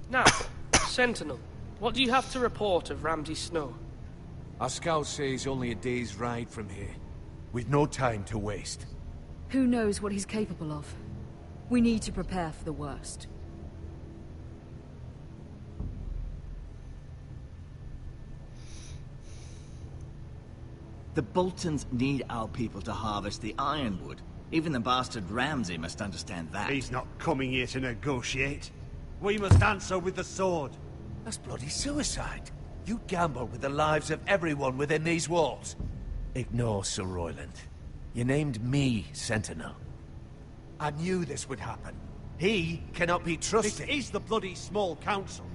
Now, Sentinel, what do you have to report of Ramsay Snow? Our scouts say he's only a day's ride from here, with no time to waste. Who knows what he's capable of? We need to prepare for the worst. The Boltons need our people to harvest the ironwood. Even the bastard Ramsay must understand that. He's not coming here to negotiate. We must answer with the sword. That's bloody suicide. You gamble with the lives of everyone within these walls. Ignore Sir Royland. You named me Sentinel. I knew this would happen. He cannot be trusted. This is the bloody small council.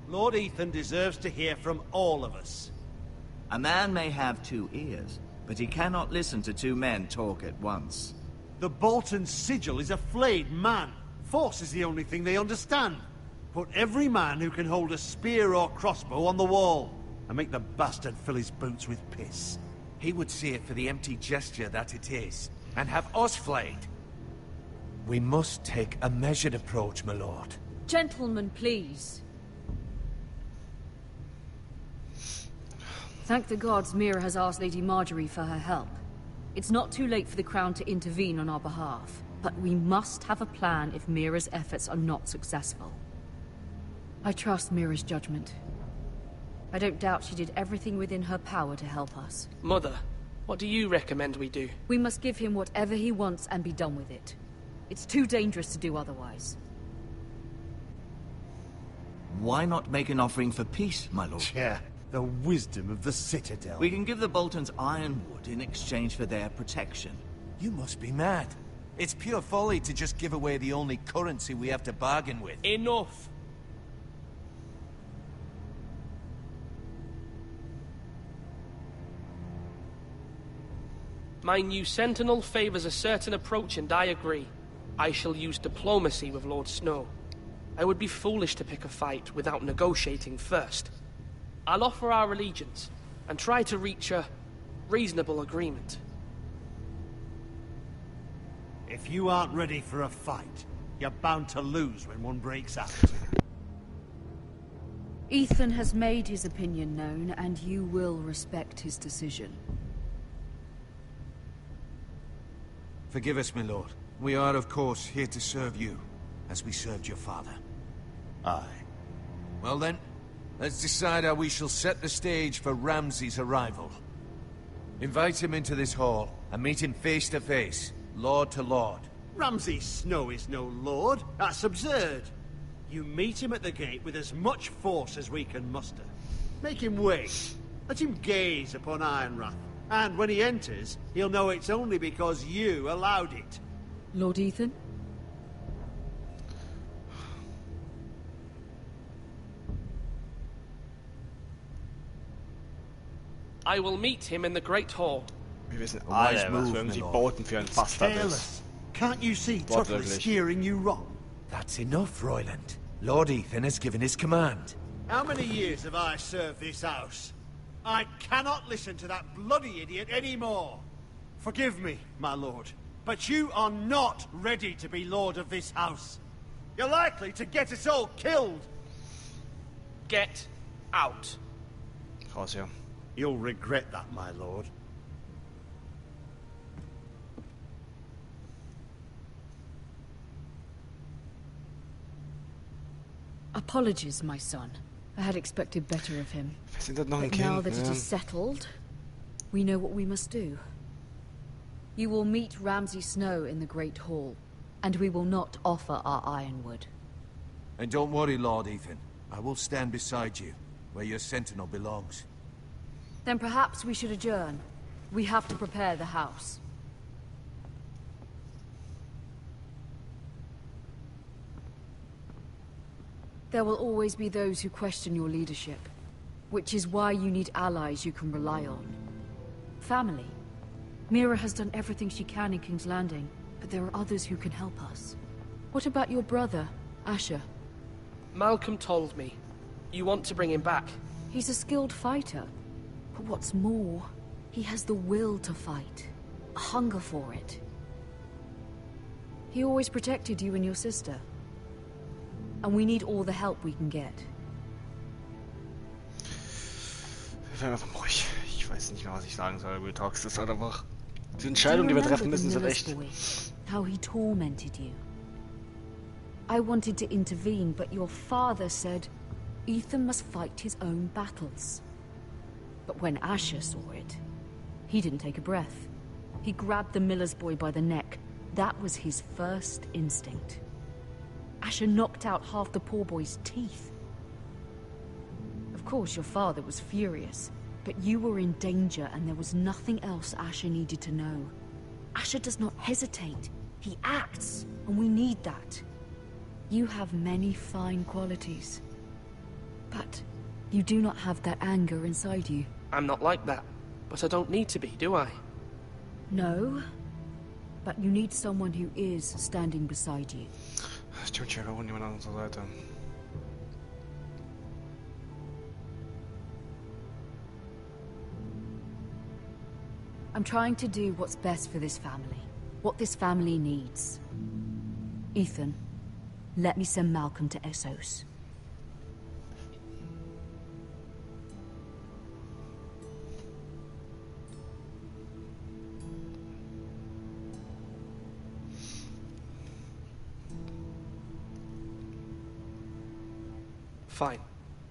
Lord Ethan deserves to hear from all of us. A man may have two ears, but he cannot listen to two men talk at once. The Bolton sigil is a flayed man. Force is the only thing they understand. Put every man who can hold a spear or crossbow on the wall, and make the bastard fill his boots with piss. He would see it for the empty gesture that it is, and have us flayed. We must take a measured approach, my lord. Gentlemen, please. Thank the gods Mira has asked Lady Marjorie for her help. It's not too late for the Crown to intervene on our behalf, but we must have a plan if Mira's efforts are not successful. I trust Mira's judgment. I don't doubt she did everything within her power to help us. Mother, what do you recommend we do? We must give him whatever he wants and be done with it. It's too dangerous to do otherwise. Why not make an offering for peace, my lord? Yeah, the wisdom of the Citadel. We can give the Boltons ironwood in exchange for their protection. You must be mad. It's pure folly to just give away the only currency we have to bargain with. Enough! My new sentinel favors a certain approach, and I agree. I shall use diplomacy with Lord Snow. I would be foolish to pick a fight without negotiating first. I'll offer our allegiance, and try to reach a reasonable agreement. If you aren't ready for a fight, you're bound to lose when one breaks out. Ethan has made his opinion known, and you will respect his decision. Forgive us, my lord. We are, of course, here to serve you, as we served your father. Aye. Well then, let's decide how we shall set the stage for Ramsay's arrival. Invite him into this hall, and meet him face to face, lord to lord. Ramsay Snow is no lord. That's absurd. You meet him at the gate with as much force as we can muster. Make him wait. Let him gaze upon Ironrath. And when he enters, he'll know it's only because you allowed it. Lord Ethan? I will meet him in the Great Hall. Wir wissen alle, was wir die Boten für ein Bastard ist. Can't you see Tuttle is steering you wrong? That's enough, Royland. Lord Ethan has given his command. How many years have I served this house? I cannot listen to that bloody idiot anymore. Forgive me, my lord, but you are not ready to be lord of this house. You're likely to get us all killed. Get out. Raus hier. You'll regret that, my lord. Apologies, my son. I had expected better of him. Wir sind halt noch ein But now Kind, that it is settled, we know what we must do. You will meet Ramsay Snow in the Great Hall, and we will not offer our ironwood. And don't worry, Lord Ethan. I will stand beside you, where your sentinel belongs. Then perhaps we should adjourn. We have to prepare the house. There will always be those who question your leadership, which is why you need allies you can rely on. Family. Mira has done everything she can in King's Landing, but there are others who can help us. What about your brother, Asher? Malcolm told me. You want to bring him back. He's a skilled fighter. But what's more, he has the will to fight. A hunger for it. He always protected you and your sister. And we need all the help we can get. Wir werden einfach ruhig. Ich weiß nicht mehr, was ich sagen soll. Real Talks ist halt einfach... Die Entscheidung, die wir treffen müssen, sind echt... How he tormented you. I wanted to intervene, but your father said Ethan must fight his own battles. But when Asher saw it, he didn't take a breath. He grabbed the miller's boy by the neck. That was his first instinct. Asher knocked out half the poor boy's teeth. Of course, your father was furious, but you were in danger and there was nothing else Asher needed to know. Asher does not hesitate. He acts, and we need that. You have many fine qualities, but you do not have that anger inside you. I'm not like that, but I don't need to be, do I? No, but you need someone who is standing beside you. Stimmt, hier war niemand an unserer Seite. I'm trying to do what's best for this family. What this family needs. Ethan, let me send Malcolm to Essos. Fine.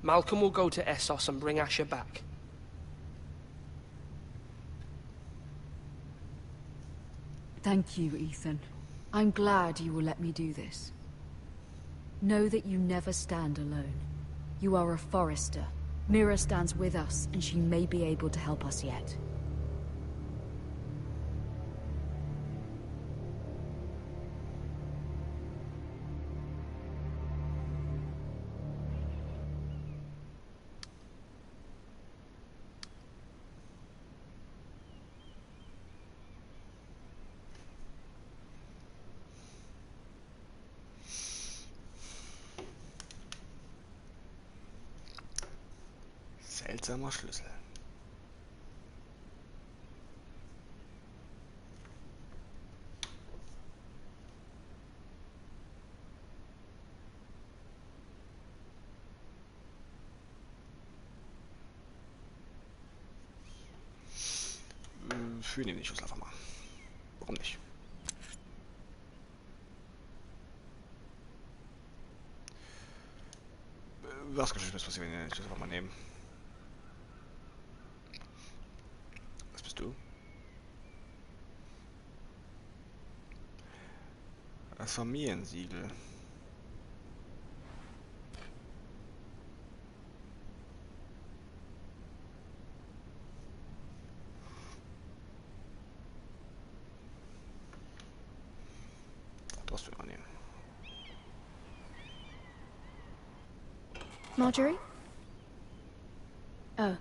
Malcolm will go to Essos and bring Asher back. Thank you, Ethan. I'm glad you will let me do this. Know that you never stand alone. You are a forester. Mira stands with us, and she may be able to help us yet. Seltsamer Schlüssel. Wir nehmen den Schlüssel einfach mal. Warum nicht? Was geschieht, was wir den Schlüssel einfach mal nehmen? Was bist du? Das Familiensiegel. Das wir mal nehmen. Marjorie? Oh.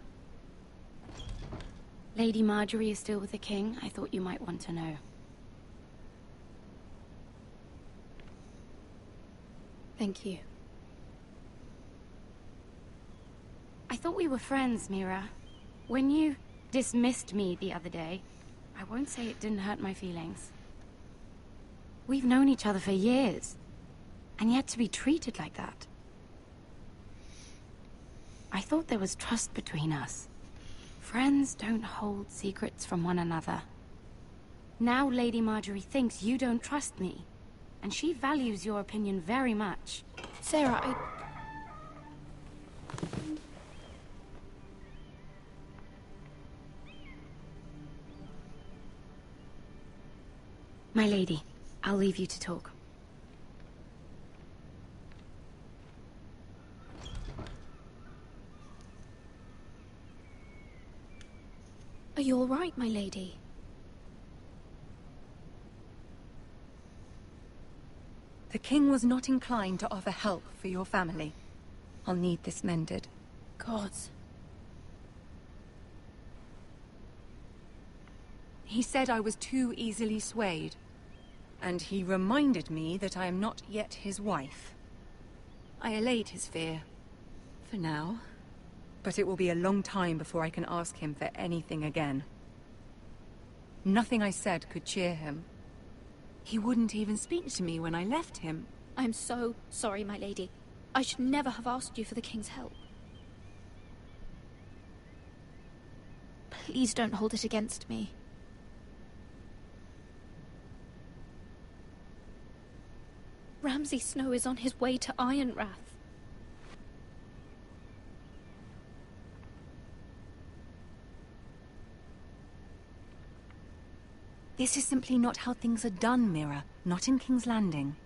Lady Marjorie is still with the king. I thought you might want to know. Thank you. I thought we were friends, Mira. When you dismissed me the other day, I won't say it didn't hurt my feelings. We've known each other for years, and yet to be treated like that. I thought there was trust between us. Friends don't hold secrets from one another. Now Lady Marjorie thinks you don't trust me, and she values your opinion very much. Sarah, My lady, I'll leave you to talk. Are you all right, my lady? The king was not inclined to offer help for your family. I'll need this mended. Gods. He said I was too easily swayed. And he reminded me that I am not yet his wife. I allayed his fear. For now. But it will be a long time before I can ask him for anything again. Nothing I said could cheer him. He wouldn't even speak to me when I left him. I'm so sorry, my lady. I should never have asked you for the king's help. Please don't hold it against me. Ramsay Snow is on his way to Ironrath. This is simply not how things are done, Mira. Not in King's Landing.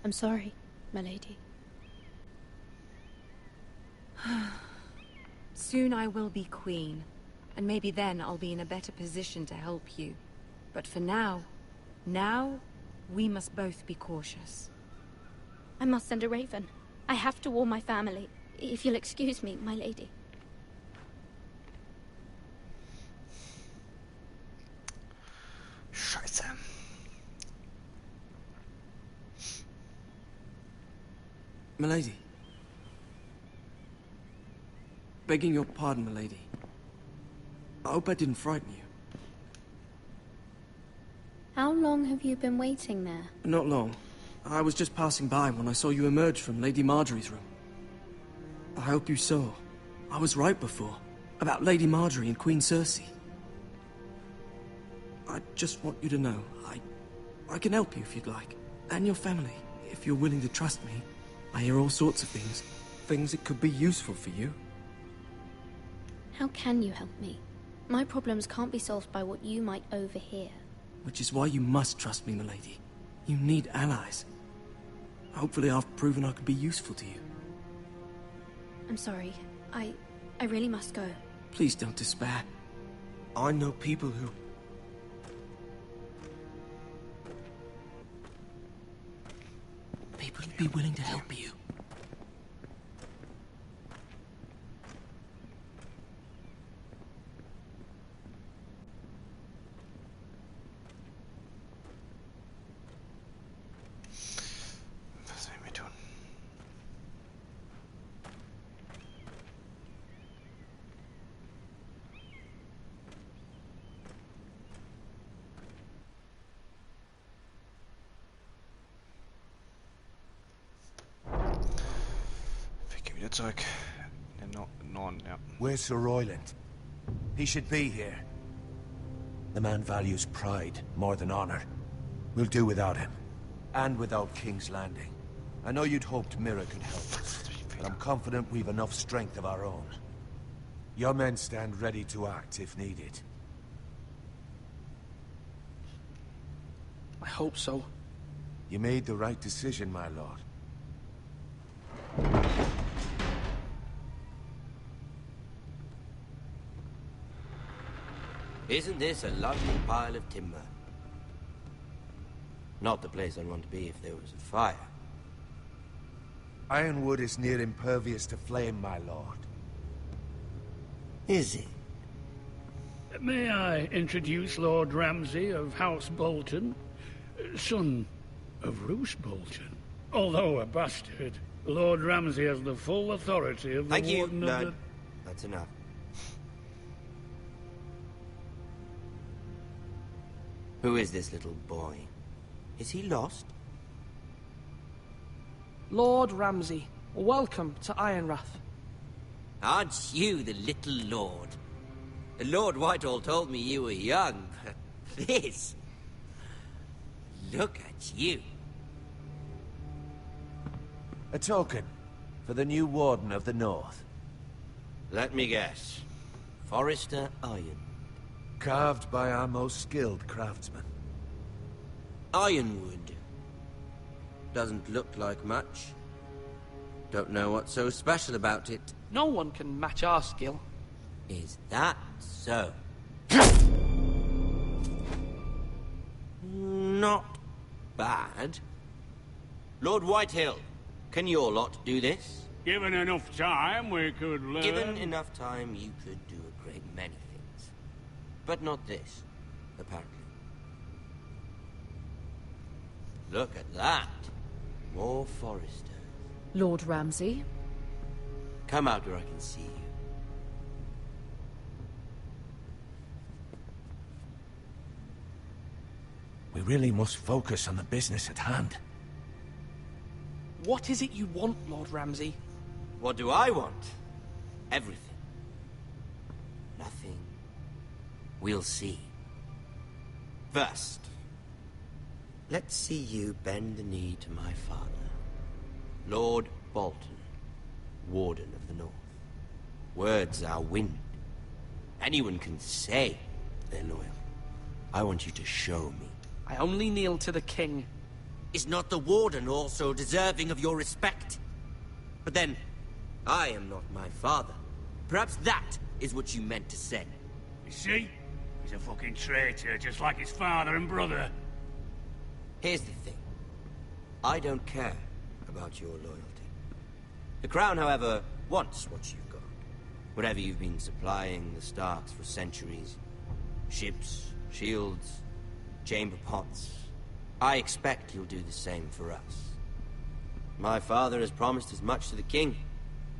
I'm sorry, my lady. Soon I will be queen, and maybe then I'll be in a better position to help you. But for now, we must both be cautious. I must send a raven. I have to warn my family. If you'll excuse me, my lady. Scheiße. Milady. Begging your pardon, milady. I hope I didn't frighten you. How long have you been waiting there? Not long. I was just passing by when I saw you emerge from Lady Marjorie's room. I hope you saw. I was right before. About Lady Marjorie and Queen Cersei. I just want you to know, I can help you if you'd like. And your family, if you're willing to trust me. I hear all sorts of things. Things that could be useful for you. How can you help me? My problems can't be solved by what you might overhear. Which is why you must trust me, milady. You need allies. Hopefully I've proven I can be useful to you. I'm sorry. I really must go. Please don't despair. I know people who... People who'd be willing to help you. Wieder zurück. In den Norden, ja. Where's Sir Royland? He should be here. The man values pride more than honor. We'll do without him. And without King's Landing. I know you'd hoped Mira could help us, but I'm confident we've enough strength of our own. Your men stand ready to act if needed. I hope so. You made the right decision, my lord. Isn't this a lovely pile of timber? Not the place I'd want to be if there was a fire. Ironwood is near impervious to flame, my lord. Is it? May I introduce Lord Ramsay of House Bolton, son of Roose Bolton. Although a bastard, Lord Ramsay has the full authority of the Thank you, Warden of Lord. the... That's enough. Who is this little boy? Is he lost? Lord Ramsay, welcome to Ironrath. Aren't you the little lord? Lord Whitehall told me you were young, but this... Look at you. A token for the new Warden of the North. Let me guess. Forrester Iron. Carved by our most skilled craftsmen. Ironwood. Doesn't look like much. Don't know what's so special about it. No one can match our skill. Is that so? Not bad. Lord Whitehill, can your lot do this? Given enough time, we could learn... Given enough time, you could do a great many things. But not this, apparently. Look at that. More Foresters. Lord Ramsay? Come out where I can see you. We really must focus on the business at hand. What is it you want, Lord Ramsay? What do I want? Everything. Nothing. We'll see. First, let's see you bend the knee to my father, Lord Bolton, Warden of the North. Words are wind. Anyone can say they're loyal. I want you to show me. I only kneel to the king. Is not the Warden also deserving of your respect? But then, I am not my father. Perhaps that is what you meant to say. You see? He's a fucking traitor, just like his father and brother. Here's the thing. I don't care about your loyalty. The Crown, however, wants what you've got. Whatever you've been supplying the Starks for centuries. Ships, shields, chamber pots. I expect you'll do the same for us. My father has promised as much to the king.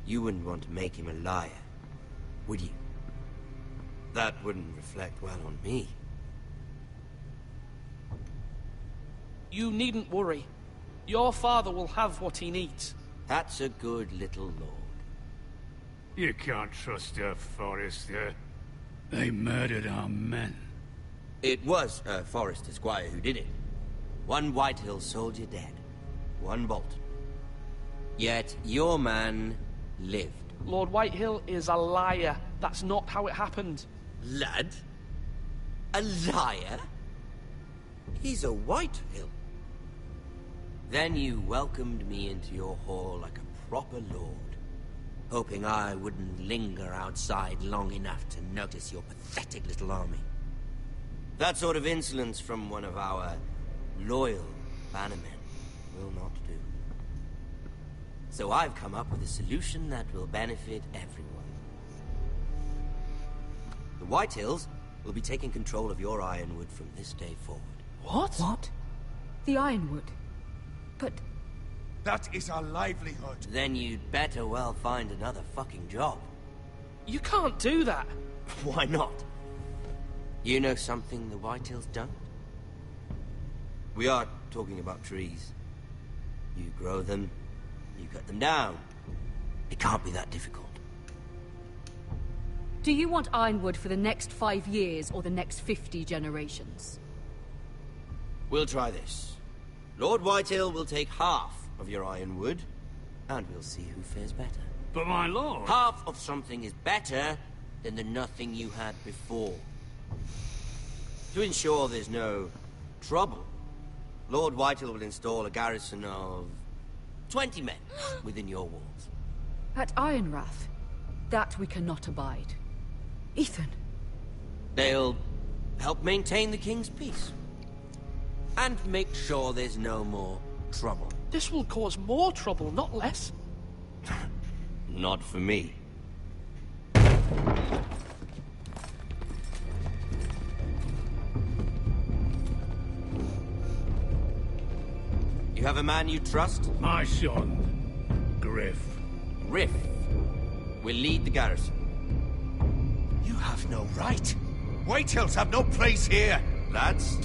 You wouldn't want to make him a liar, would you? That wouldn't reflect well on me. You needn't worry. Your father will have what he needs. That's a good little lord. You can't trust her, Forrester. They murdered our men. It was a Forrester squire who did it. One Whitehill soldier dead. One Bolton. Yet your man lived. Lord Whitehill is a liar. That's not how it happened. Lad? A liar? He's a Whitehill. Then you welcomed me into your hall like a proper lord, hoping I wouldn't linger outside long enough to notice your pathetic little army. That sort of insolence from one of our loyal bannermen will not do. So I've come up with a solution that will benefit everyone. The Whitehills will be taking control of your Ironwood from this day forward. What? What? The Ironwood? But... That is our livelihood. Then you'd better well find another fucking job. You can't do that. Why not? You know something the Whitehills don't? We are talking about trees. You grow them, you cut them down. It can't be that difficult. Do you want ironwood for the next 5 years or the next 50 generations? We'll try this. Lord Whitehill will take half of your ironwood, and we'll see who fares better. But my lord... Half of something is better than the nothing you had before. To ensure there's no trouble, Lord Whitehill will install a garrison of 20 men within your walls. At Ironrath? That we cannot abide. Ethan. They'll help maintain the king's peace. And make sure there's no more trouble. This will cause more trouble, not less. Not for me. You have a man you trust? My son, Griff. Griff will lead the garrison. You have no right. Whitehills have no place here. Lads,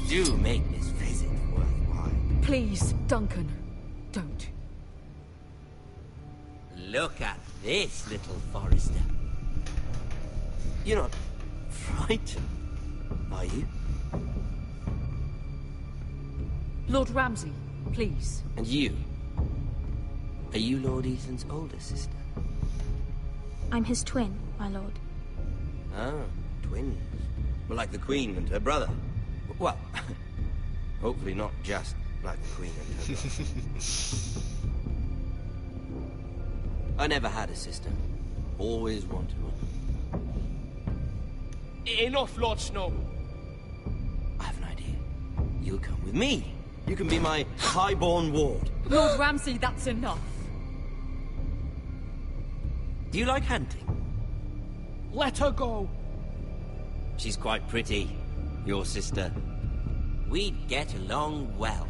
do make this visit worthwhile. Please, Duncan, don't. Look at this, little Forester. You're not frightened, are you? Lord Ramsay, please. And you? Are you Lord Ethan's older sister? I'm his twin, my lord. Ah, twins. Well, like the Queen and her brother. Well, hopefully not just like the Queen and her brother. I never had a sister. Always wanted one. Enough, Lord Snow. I have an idea. You'll come with me. You can be my highborn ward. Lord Ramsay, that's enough. Do you like hunting? Let her go. She's quite pretty, your sister. We'd get along well.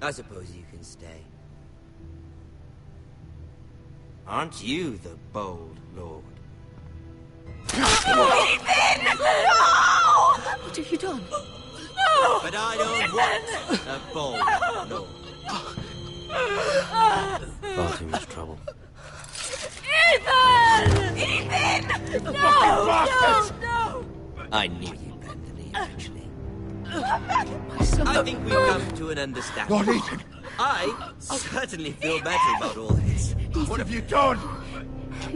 I suppose you can stay. Aren't you the bold lord? Ethan! No! What have you done? No! But I don't want a bold lord. Far too much trouble. Ethan! Ethan! No! No! No! I knew you'd bend the knee eventually. My son. I think we've come to an understanding. Lord Ethan! I certainly feel better about all this. What have you done?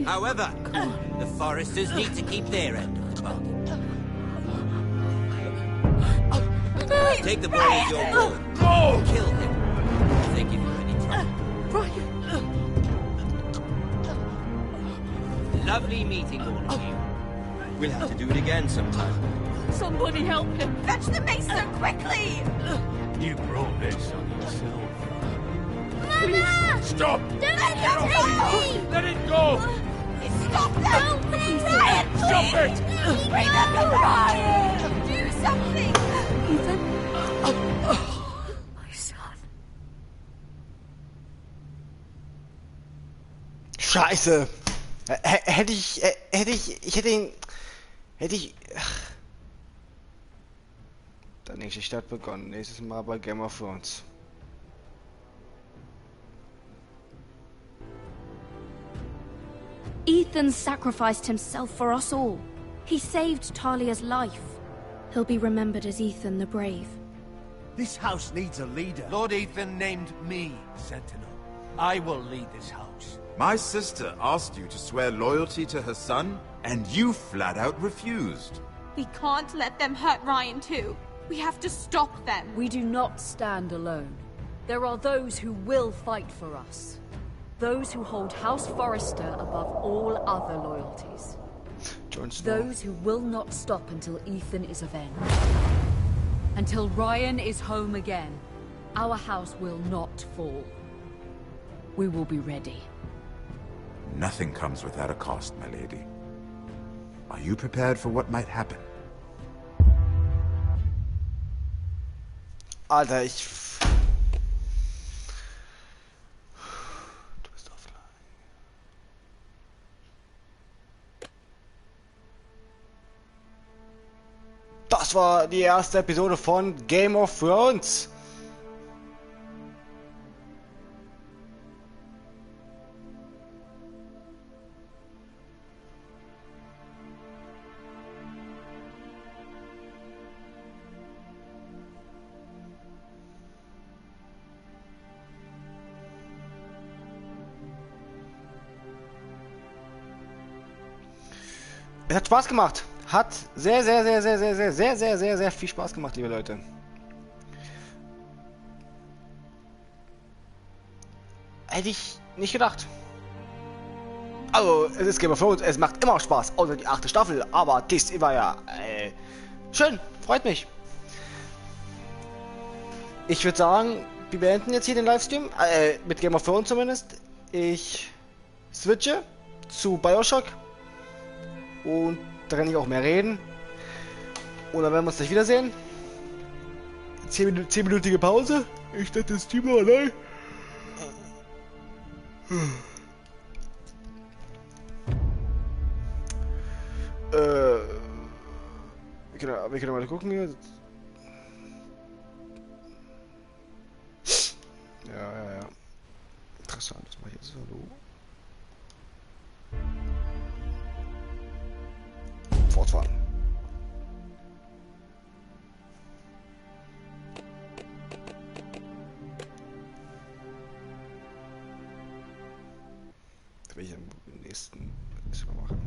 However, the Foresters need to keep their end of the bargain. Take the boy as your ward. No! Kill him if they give you any trouble. Brian. Lovely meeting all of you. We'll have to do it again sometime. Somebody help him. Fetch the maester quickly! You brought this on yourself. Mama! Stop! Don't let him take me! Let it go! Stop them! Please! Ryan, please! Stop it! Bring them to Ryan! Do something! Ethan. My son. Scheiße! Hätte ich... Der nächste Start begonnen. Nächstes Mal bei Game of Thrones. Ethan sacrificed himself for us all. He saved Talia's life. He'll be remembered as Ethan the Brave. This house needs a leader. Lord Ethan named me Sentinel. I will lead this house. My sister asked you to swear loyalty to her son, and you flat out refused. We can't let them hurt Ryan too. We have to stop them. We do not stand alone. There are those who will fight for us. Those who hold House Forrester above all other loyalties. Those who will not stop until Ethan is avenged. Until Ryan is home again, our house will not fall. We will be ready. Nothing comes without a cost, my lady. Are you prepared for what might happen? Alter, ich... Du bist offline. Das war die erste Episode von Game of Thrones. Es hat Spaß gemacht. Hat sehr viel Spaß gemacht, liebe Leute. Hätte ich nicht gedacht. Also, es ist Game of Thrones, es macht immer Spaß, außer die 8. Staffel, aber das war ja schön, freut mich. Ich würde sagen, wir beenden jetzt hier den Livestream, mit Game of Thrones zumindest. Ich switche zu Bioshock und da kann ich auch mehr reden. Und dann werden wir uns gleich wiedersehen. 10-minütige Pause. Ich dachte, das Team war allein. Wir können mal gucken hier. Ja. Interessant, das mache ich jetzt. Hallo. Fortfahren. Das will ich am nächsten mal machen.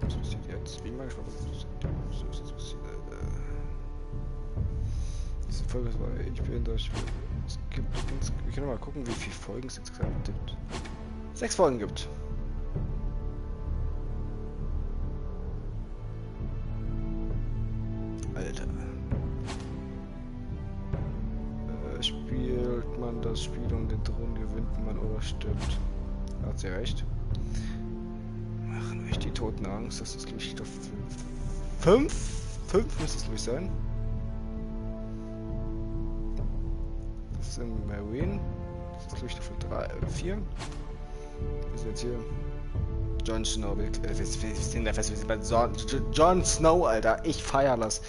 Was passiert jetzt? Bin mal gespannt, was jetzt passiert. Diese Folge war ich bin durch. Es gibt uns. Wir können mal gucken, wie viele Folgen es insgesamt gibt. 6 Folgen gibt. Alter. Spielt man das Spiel um den Thron, gewinnt man oder stirbt. Hat sie recht. Machen euch die Toten Angst. Das ist, glaube ich, 5? 5 müsste es, glaube ich, sein. Das ist in Marine. Das ist, glaube ich, Staffel 4. Wir sind jetzt hier. Jon Snow. Wir sind da fest, wir sind bei Jon Snow, Alter. Ich feier das.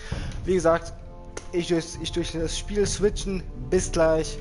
Wie gesagt, ich durch das Spiel switchen. Bis gleich.